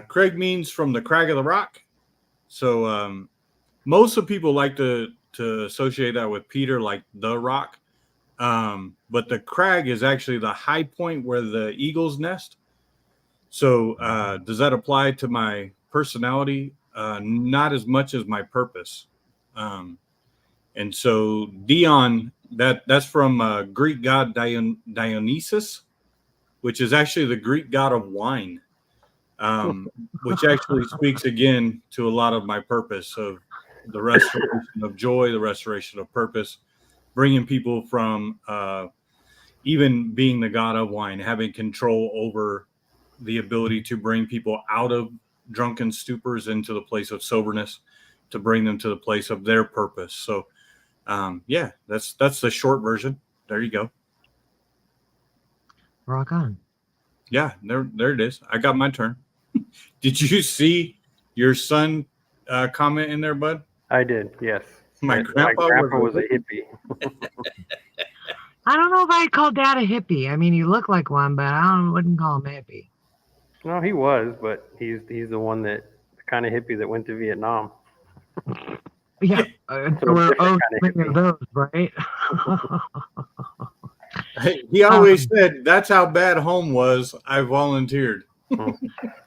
Speaker 1: Craig means from the crag of the rock. So most of people like to associate that with Peter, like the rock. But the crag is actually the high point where the eagles nest. So does that apply to my personality? Not as much as my purpose. And so Dion, that's from Greek god Dionysus, which is actually the Greek god of wine, which actually speaks again to a lot of my purpose of the restoration of joy, the restoration of purpose, bringing people from even being the god of wine, having control over the ability to bring people out of drunken stupors into the place of soberness, to bring them to the place of their purpose. So yeah, that's the short version. There you go.
Speaker 4: Rock on.
Speaker 1: Yeah, there it is. I got my turn. Did you see your son comment in there, bud?
Speaker 2: I did, yes.
Speaker 1: My grandpa
Speaker 2: was a hippie.
Speaker 4: I don't know if I'd call Dad a hippie. I mean, he looked like one, but wouldn't call him a hippie.
Speaker 2: No, he was, but he's the one the kind of hippie that went to Vietnam.
Speaker 4: Yeah, we're thinking of those, right?
Speaker 1: He always said, "That's how bad home was. I volunteered."
Speaker 4: Do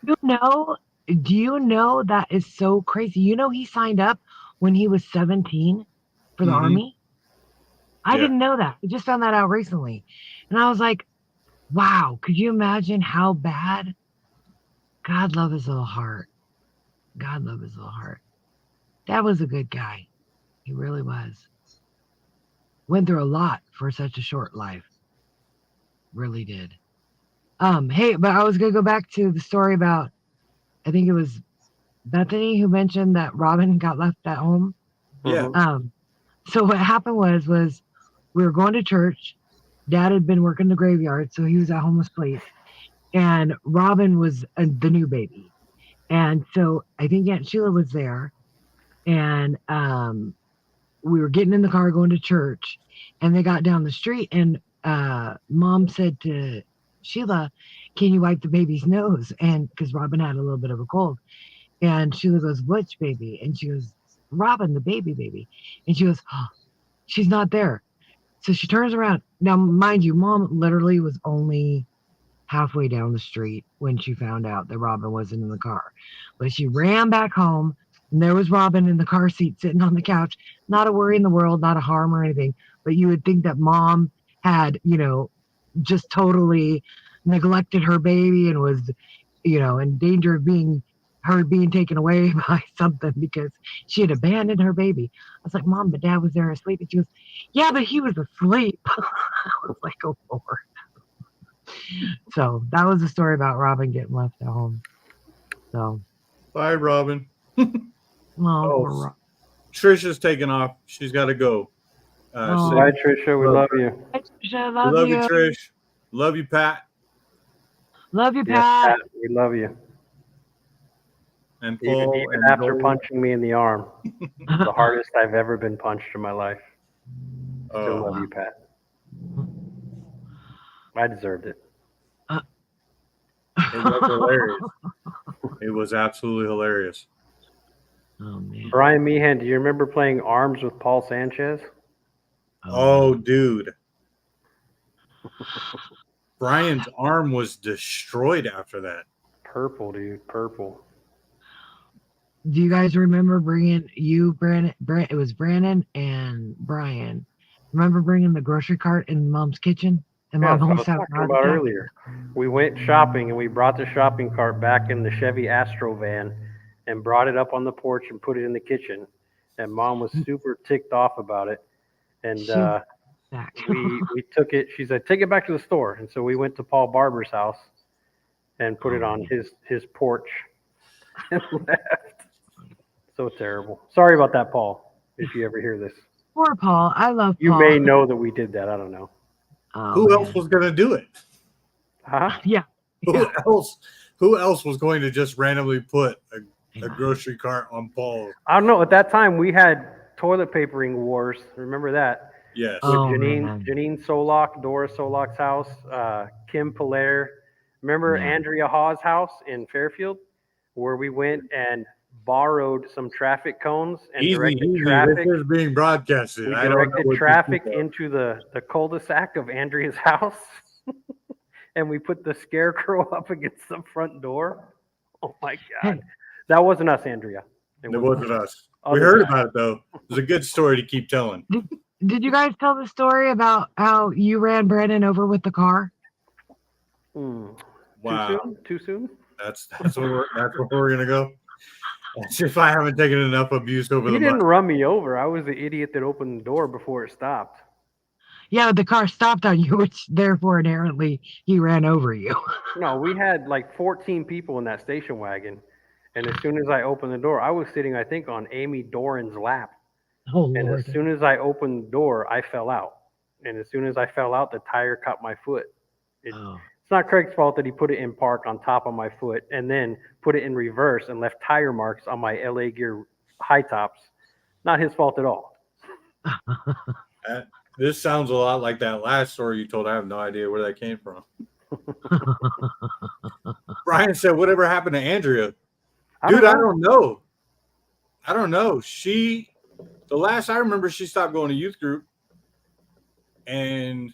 Speaker 4: you know that is so crazy? You know, he signed up when he was 17 for the Army. I didn't know that. I just found that out recently, and I was like, "Wow! Could you imagine how bad?" God love his little heart. God love his little heart. That was a good guy. He really was. Went through a lot for such a short life. Really did. Hey, but I was gonna go back to the story about, I think it was Bethany who mentioned that Robin got left at home.
Speaker 1: Yeah.
Speaker 4: So what happened was we were going to church. Dad had been working the graveyard, so he was at home asleep. And Robin was the new baby. And so I think Aunt Sheila was there. And we were getting in the car going to church. And they got down the street. And Mom said to Sheila, "Can you wipe the baby's nose?" And because Robin had a little bit of a cold. And Sheila goes, "Which baby?" And she goes, "Robin, the baby." And she goes, "Oh, she's not there." So she turns around. Now, mind you, Mom literally was only halfway down the street when she found out that Robin wasn't in the car. But she ran back home, and there was Robin in the car seat sitting on the couch. Not a worry in the world, not a harm or anything. But you would think that mom had, just totally neglected her baby and was, in danger of being taken away by something because she had abandoned her baby. I was like, Mom, but Dad was there asleep. And she goes, yeah, but he was asleep. I was like, oh, Lord. So that was the story about Robin getting left at home. So,
Speaker 1: Bye, Robin.
Speaker 4: poor Robin.
Speaker 1: Trisha's taking off. She's got to go.
Speaker 2: Bye, Trisha. We love you.
Speaker 4: Hi, Trisha,
Speaker 1: We love you, Trish. Love you, Pat.
Speaker 4: Love you,
Speaker 2: Yes,
Speaker 4: Pat.
Speaker 2: Pat. We love you.
Speaker 1: And
Speaker 2: Even
Speaker 1: Paul.
Speaker 2: even
Speaker 1: and
Speaker 2: after
Speaker 1: Gold.
Speaker 2: punching me in the arm, the hardest I've ever been punched in my life. Still love you, Pat. I deserved it.
Speaker 1: It was hilarious. It was absolutely hilarious.
Speaker 4: Oh, man.
Speaker 2: Brian Meehan, do you remember playing arms with Paul Sanchez?
Speaker 1: Oh, dude. Brian's arm was destroyed after that.
Speaker 2: Purple, dude. Purple.
Speaker 4: Do you guys remember bringing Brandon? It was Brandon and Brian. Remember bringing the grocery cart in Mom's kitchen? And
Speaker 2: Yeah,
Speaker 4: Mom
Speaker 2: that's what I was
Speaker 4: almost had a
Speaker 2: talking
Speaker 4: heart
Speaker 2: about
Speaker 4: attack?
Speaker 2: earlier. We went shopping and we brought the shopping cart back in the Chevy Astro van and brought it up on the porch and put it in the kitchen. And Mom was super ticked off about it. And
Speaker 4: She was back.
Speaker 2: we took it. She said, "Take it back to the store." And so we went to Paul Barber's house and put it on his porch and left. So terrible. Sorry about that, Paul. If you ever hear this,
Speaker 4: Poor Paul. I love
Speaker 2: you
Speaker 4: Paul.
Speaker 2: may know that we did that. I don't know.
Speaker 4: Oh,
Speaker 1: Who
Speaker 4: man.
Speaker 1: else was going to do it?
Speaker 2: Huh?
Speaker 4: Yeah.
Speaker 1: Who else was going to just randomly put a grocery cart on Paul?
Speaker 2: I don't know. At that time, we had toilet papering wars. Remember that?
Speaker 1: Yes.
Speaker 2: With
Speaker 4: Oh,
Speaker 2: Janine Solak, Dora Solak's house, Kim Pilaire. Remember
Speaker 4: Yeah.
Speaker 2: Andrea Hawes' house in Fairfield, where we went and borrowed some traffic cones and directed traffic.
Speaker 1: This is being broadcasted.
Speaker 2: We
Speaker 1: I don't know
Speaker 2: directed
Speaker 1: what
Speaker 2: traffic
Speaker 1: you
Speaker 2: into the cul-de-sac of Andrea's house, and we put the scarecrow up against the front door. Oh my God,
Speaker 4: Hey.
Speaker 2: that wasn't us, Andrea.
Speaker 1: It wasn't us. We
Speaker 2: Other
Speaker 1: heard
Speaker 2: guy.
Speaker 1: about it though. It was a good story to keep telling.
Speaker 4: Did you guys tell the story about how you ran Brandon over with the car?
Speaker 2: Wow.
Speaker 1: Wow.
Speaker 2: Too soon?
Speaker 1: That's where we're gonna go. As if I haven't taken enough abuse over
Speaker 2: He
Speaker 1: the
Speaker 2: didn't
Speaker 1: month.
Speaker 2: run me over. I was the idiot that opened the door before it stopped.
Speaker 4: Yeah, the car stopped on you, which therefore inherently he ran over you.
Speaker 2: No, we had like 14 people in that station wagon. And as soon as I opened the door, I was sitting, I think, on Amy Doran's lap.
Speaker 4: Oh,
Speaker 2: And
Speaker 4: Lord.
Speaker 2: as soon as I opened the door, I fell out. And as soon as I fell out, the tire caught my foot. It's not Craig's fault that he put it in park on top of my foot and then put it in reverse and left tire marks on my LA Gear high tops. Not his fault at all.
Speaker 1: This sounds a lot like that last story you told. I have no idea where that came from. Brian said, "Whatever happened to Andrea?" Dude, I don't know. The last I remember, she stopped going to youth group. And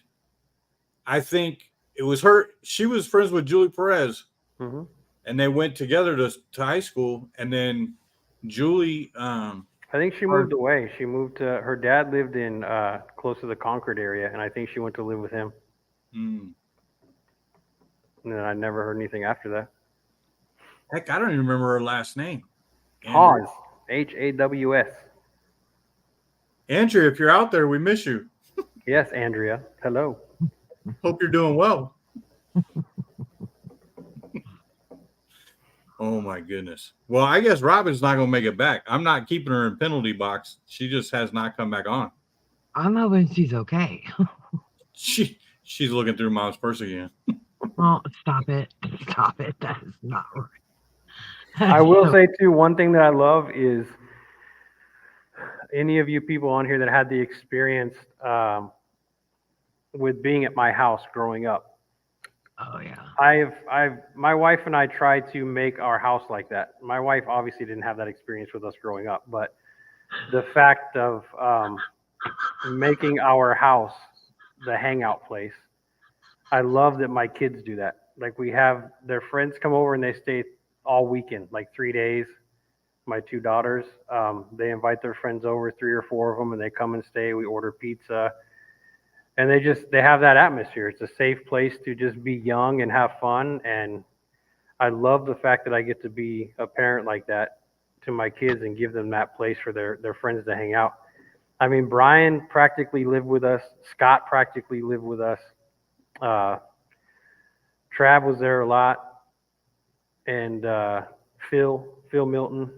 Speaker 1: I think it was her. She was friends with Julie Perez.
Speaker 2: Mm-hmm.
Speaker 1: And they went together to high school. And then Julie.
Speaker 2: I think she moved away. She moved to, her dad lived in close to the Concord area. And I think she went to live with him. And then I never heard anything after that.
Speaker 1: Heck, I don't even remember her last name.
Speaker 2: Haws. Haws.
Speaker 1: Andrea, if you're out there, we miss you.
Speaker 2: Yes, Andrea. Hello.
Speaker 1: Hope you're doing well. Oh, my goodness. Well, I guess Robin's not going to make it back. I'm not keeping her in penalty box. She just has not come back on.
Speaker 4: I'm hoping she's okay.
Speaker 1: She's looking through Mom's purse again.
Speaker 4: Oh, stop it. Stop it. That is not right.
Speaker 2: I will say, too, one thing that I love is any of you people on here that had the experience with being at my house growing up.
Speaker 4: Oh, yeah.
Speaker 2: My wife and I tried to make our house like that. My wife obviously didn't have that experience with us growing up, but the fact of making our house the hangout place, I love that my kids do that. like we have their friends come over and they stay all weekend, like 3 days. My two daughters, they invite their friends over, 3 or 4 of them, and they come and stay. We order pizza, and they have that atmosphere. It's a safe place to just be young and have fun. And I love the fact that I get to be a parent like that to my kids and give them that place for their friends to hang out. I mean, Brian practically lived with us. Scott practically lived with us. Uh, Trav was there a lot, and Phil Milton,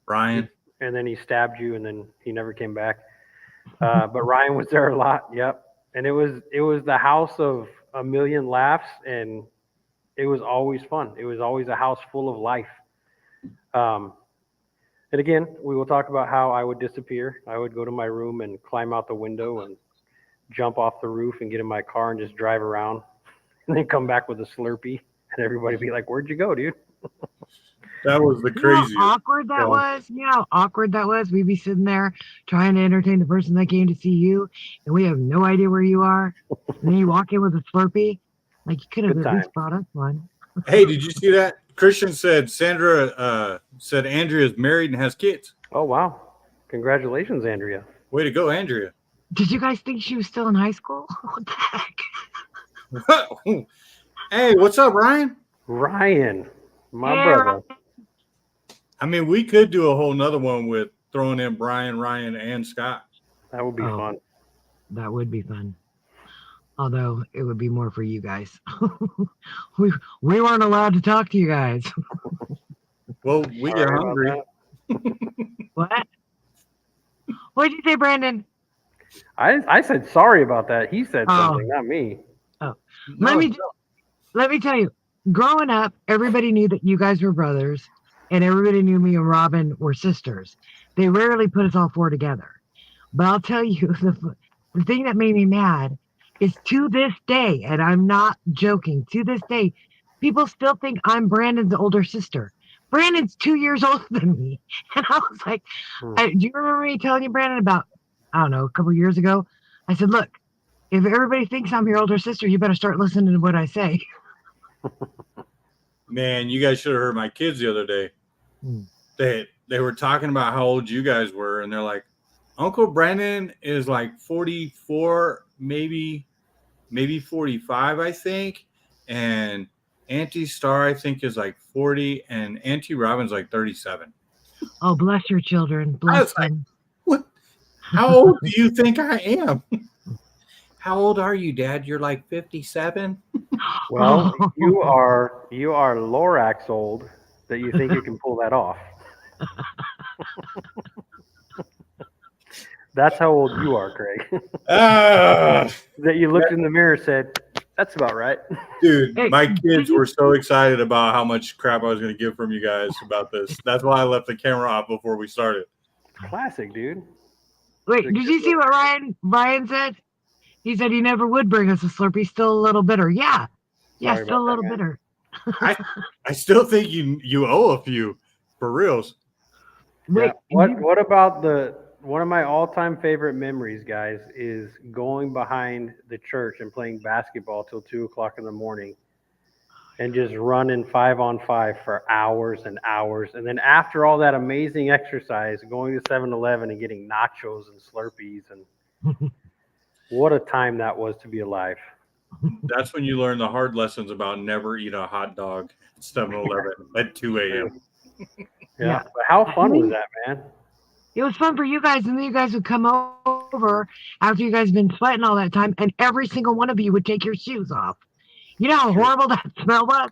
Speaker 1: Brian.
Speaker 2: and then he stabbed you, and then he never came back. But Ryan was there a lot. Yep, and it was the house of a million laughs, and it was always fun. It was always a house full of life. And again, we will talk about how I would disappear. I would go to my room and climb out the window and jump off the roof and get in my car and just drive around, and then come back with a Slurpee, and everybody be like, "Where'd you go, dude?"
Speaker 1: That was the craziest.
Speaker 4: You know how awkward that was? You know how awkward that was? We'd be sitting there trying to entertain the person that came to see you, and we have no idea where you are. And then you walk in with a Slurpee. Like, you could have
Speaker 2: Good
Speaker 4: at least brought us one.
Speaker 1: Hey, did you see that? Christian said said Andrea's married and has kids.
Speaker 2: Oh, wow. Congratulations, Andrea.
Speaker 1: Way to go, Andrea.
Speaker 4: Did you guys think she was still in high school? What the heck?
Speaker 1: Hey, what's up, Ryan?
Speaker 2: Ryan, my
Speaker 4: Hey,
Speaker 2: brother.
Speaker 1: I mean, we could do a whole nother one with throwing in Brian, Ryan, and Scott.
Speaker 2: That would be fun.
Speaker 4: That would be fun. Although it would be more for you guys. we weren't allowed to talk to you guys.
Speaker 1: Well, we get hungry.
Speaker 4: What? What did you say, Brandon?
Speaker 2: I said sorry about that. He said something, not me.
Speaker 4: Oh,
Speaker 1: No,
Speaker 4: let me tell you. Growing up, everybody knew that you guys were brothers, and everybody knew me and Robin were sisters. They rarely put us all 4 together. But I'll tell you, the thing that made me mad is to this day, and I'm not joking, to this day, people still think I'm Brandon's older sister. Brandon's 2 years older than me. And I was like, do you remember me telling you, Brandon, about, I don't know, a couple years ago? I said, look, if everybody thinks I'm your older sister, you better start listening to what I say.
Speaker 1: Man, you guys should have heard my kids the other day. They were talking about how old you guys were, and they're like, Uncle Brandon is like 44, maybe 45, I think. And Auntie Star, I think, is like 40, and Auntie Robin's like 37.
Speaker 4: Oh, bless your children. Bless them.
Speaker 1: What? How old do you think I am? How old are you, Dad? You're like 57?
Speaker 2: Well, you are Lorax old that you think you can pull that off. That's how old you are, Craig. That you looked in the mirror and said, that's about right.
Speaker 1: Dude, my kids were so excited about how much crap I was going to give from you guys about this. That's why I left the camera off before we started.
Speaker 2: Classic, dude.
Speaker 4: Wait, did you see what Ryan said? He said he never would bring us a Slurpee. Still a little bitter. Yeah,
Speaker 2: Sorry
Speaker 4: still a little
Speaker 2: that,
Speaker 4: bitter.
Speaker 1: I still think you owe a few, for reals.
Speaker 2: Wait, yeah. What about one of my all-time favorite memories, guys, is going behind the church and playing basketball till 2:00 in the morning and just running 5-on-5 for hours and hours. And then after all that amazing exercise, going to 7-Eleven and getting nachos and Slurpees. And what a time that was to be alive.
Speaker 1: That's when you learn the hard lessons about never eat a hot dog at 7-Eleven at 2 a.m.
Speaker 2: Yeah. But how fun was that, man?
Speaker 4: It was fun for you guys, and then you guys would come over after you guys had been sweating all that time, and every single one of you would take your shoes off. You know how horrible that smell was?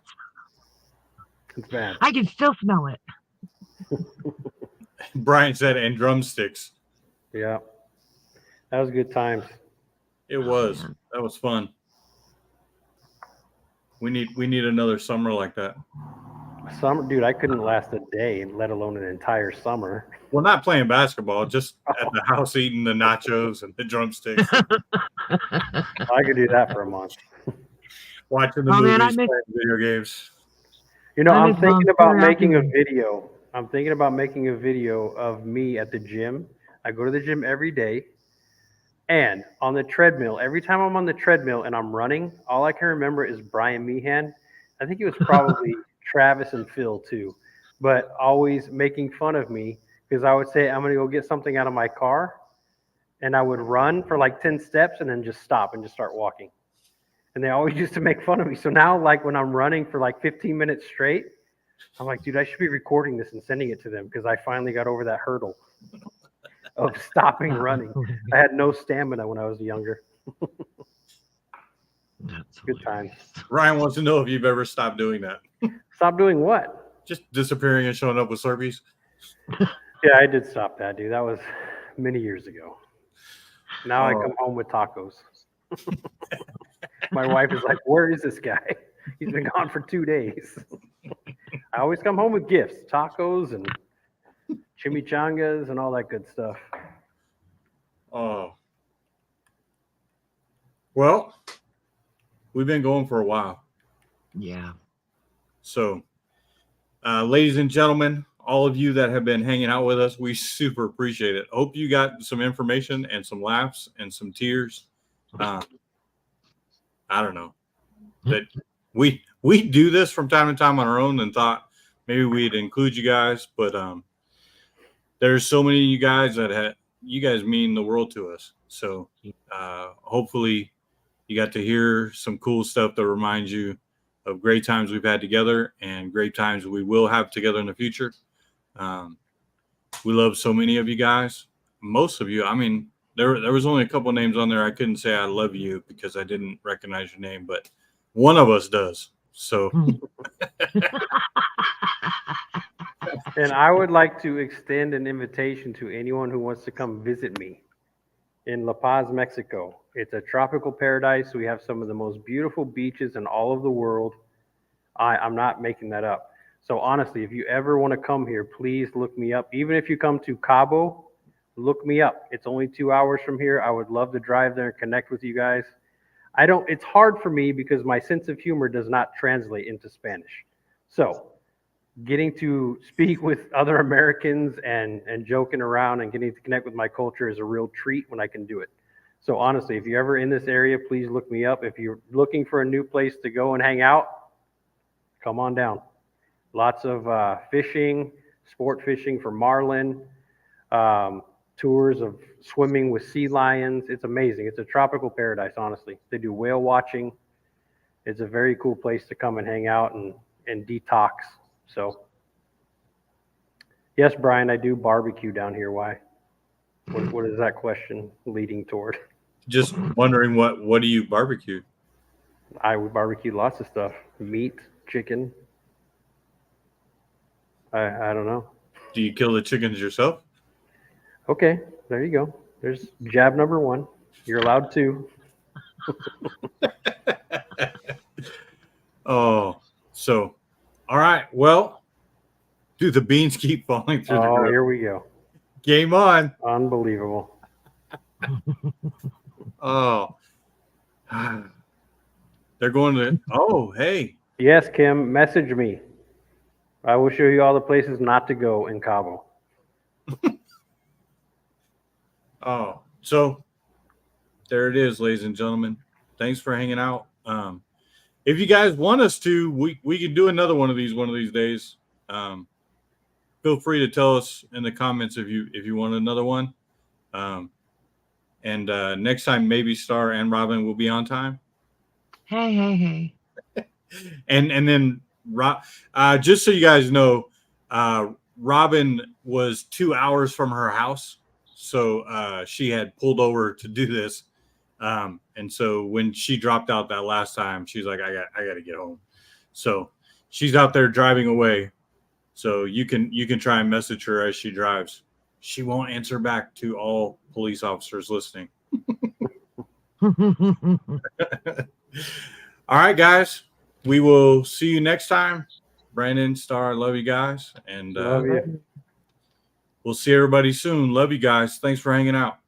Speaker 2: It's bad.
Speaker 4: I can still smell it.
Speaker 1: Brian said, and drumsticks.
Speaker 2: Yeah. That was good times.
Speaker 1: It was. That was fun. We need another summer like that.
Speaker 2: Summer, dude, I couldn't last a day, let alone an entire summer.
Speaker 1: Well, not playing basketball, just at the house eating the nachos and the drumsticks.
Speaker 2: I could do that for a month.
Speaker 1: Watching the movies, playing video games.
Speaker 2: You know, I'm thinking about making a video. I'm thinking about making a video of me at the gym. I go to the gym every day. And on the treadmill, every time I'm on the treadmill and I'm running, all I can remember is Brian Meehan. I think it was probably Travis and Phil too, but always making fun of me because I would say, I'm going to go get something out of my car. And I would run for like 10 steps and then just stop and just start walking. And they always used to make fun of me. So now, like when I'm running for like 15 minutes straight, I'm like, dude, I should be recording this and sending it to them because I finally got over that hurdle of stopping running. I had no stamina when I was younger.
Speaker 4: That's
Speaker 2: Good times.
Speaker 1: Ryan wants to know if you've ever stopped doing that.
Speaker 2: Stop doing what?
Speaker 1: Just disappearing and showing up with Slurpees.
Speaker 2: Yeah, I did stop that, dude. That was many years ago. Now I come home with tacos. My wife is like, where is this guy? He's been gone for 2 days. I always come home with gifts, tacos and chimichangas and all that good stuff.
Speaker 1: Oh. Well, we've been going for a while.
Speaker 4: Yeah.
Speaker 1: So, ladies and gentlemen, all of you that have been hanging out with us, we super appreciate it. Hope you got some information and some laughs and some tears. I don't know. That we do this from time to time on our own and thought maybe we'd include you guys, but there's so many of you guys that you guys mean the world to us. So hopefully you got to hear some cool stuff that reminds you of great times we've had together and great times we will have together in the future. We love so many of you guys. Most of you, I mean, there was only a couple names on there I couldn't say I love you because I didn't recognize your name, but one of us does. So
Speaker 2: And I would like to extend an invitation to anyone who wants to come visit me in La Paz, Mexico. It's a tropical paradise. We have some of the most beautiful beaches in all of the world. I'm not making that up. So honestly, if you ever want to come here, please look me up. Even if you come to Cabo, look me up. It's only 2 hours from here. I would love to drive there and connect with you guys. It's hard for me because my sense of humor does not translate into Spanish. So getting to speak with other Americans and joking around and getting to connect with my culture is a real treat when I can do it. So honestly, if you're ever in this area, please look me up. If you're looking for a new place to go and hang out, come on down. Lots of fishing, sport fishing for marlin, tours of swimming with sea lions. It's amazing. It's a tropical paradise, honestly. They do whale watching. It's a very cool place to come and hang out and detox. So, yes, Brian, I do barbecue down here. Why? What is that question leading toward?
Speaker 1: just wondering what do you barbecue?
Speaker 2: I would barbecue lots of stuff. Meat, chicken. I don't know.
Speaker 1: Do you kill the chickens yourself?
Speaker 2: Okay, there you go. There's jab number one. You're allowed to.
Speaker 1: Oh, so, all right. Well, do the beans keep falling through the
Speaker 2: Oh,
Speaker 1: ground?
Speaker 2: here we go.
Speaker 1: Game on.
Speaker 2: Unbelievable.
Speaker 1: Oh, they're going to. Oh, hey.
Speaker 2: Yes, Kim, message me. I will show you all the places not to go in Cabo.
Speaker 1: Oh, so there it is, ladies and gentlemen. Thanks for hanging out. If you guys want us to, we can do another one of these days. Feel free to tell us in the comments if you want another one. And next time, maybe Star and Robin will be on time.
Speaker 4: Hey.
Speaker 1: And then just so you guys know, Robin was 2 hours from her house, so she had pulled over to do this. And so when she dropped out that last time, she's like, I got to get home. So she's out there driving away. So you can try and message her as she drives. She won't answer back to all police officers listening. All right, guys. We will see you next time. Brandon, Star, love you guys. And
Speaker 2: Love you.
Speaker 1: we'll see everybody soon. Love you guys. Thanks for hanging out.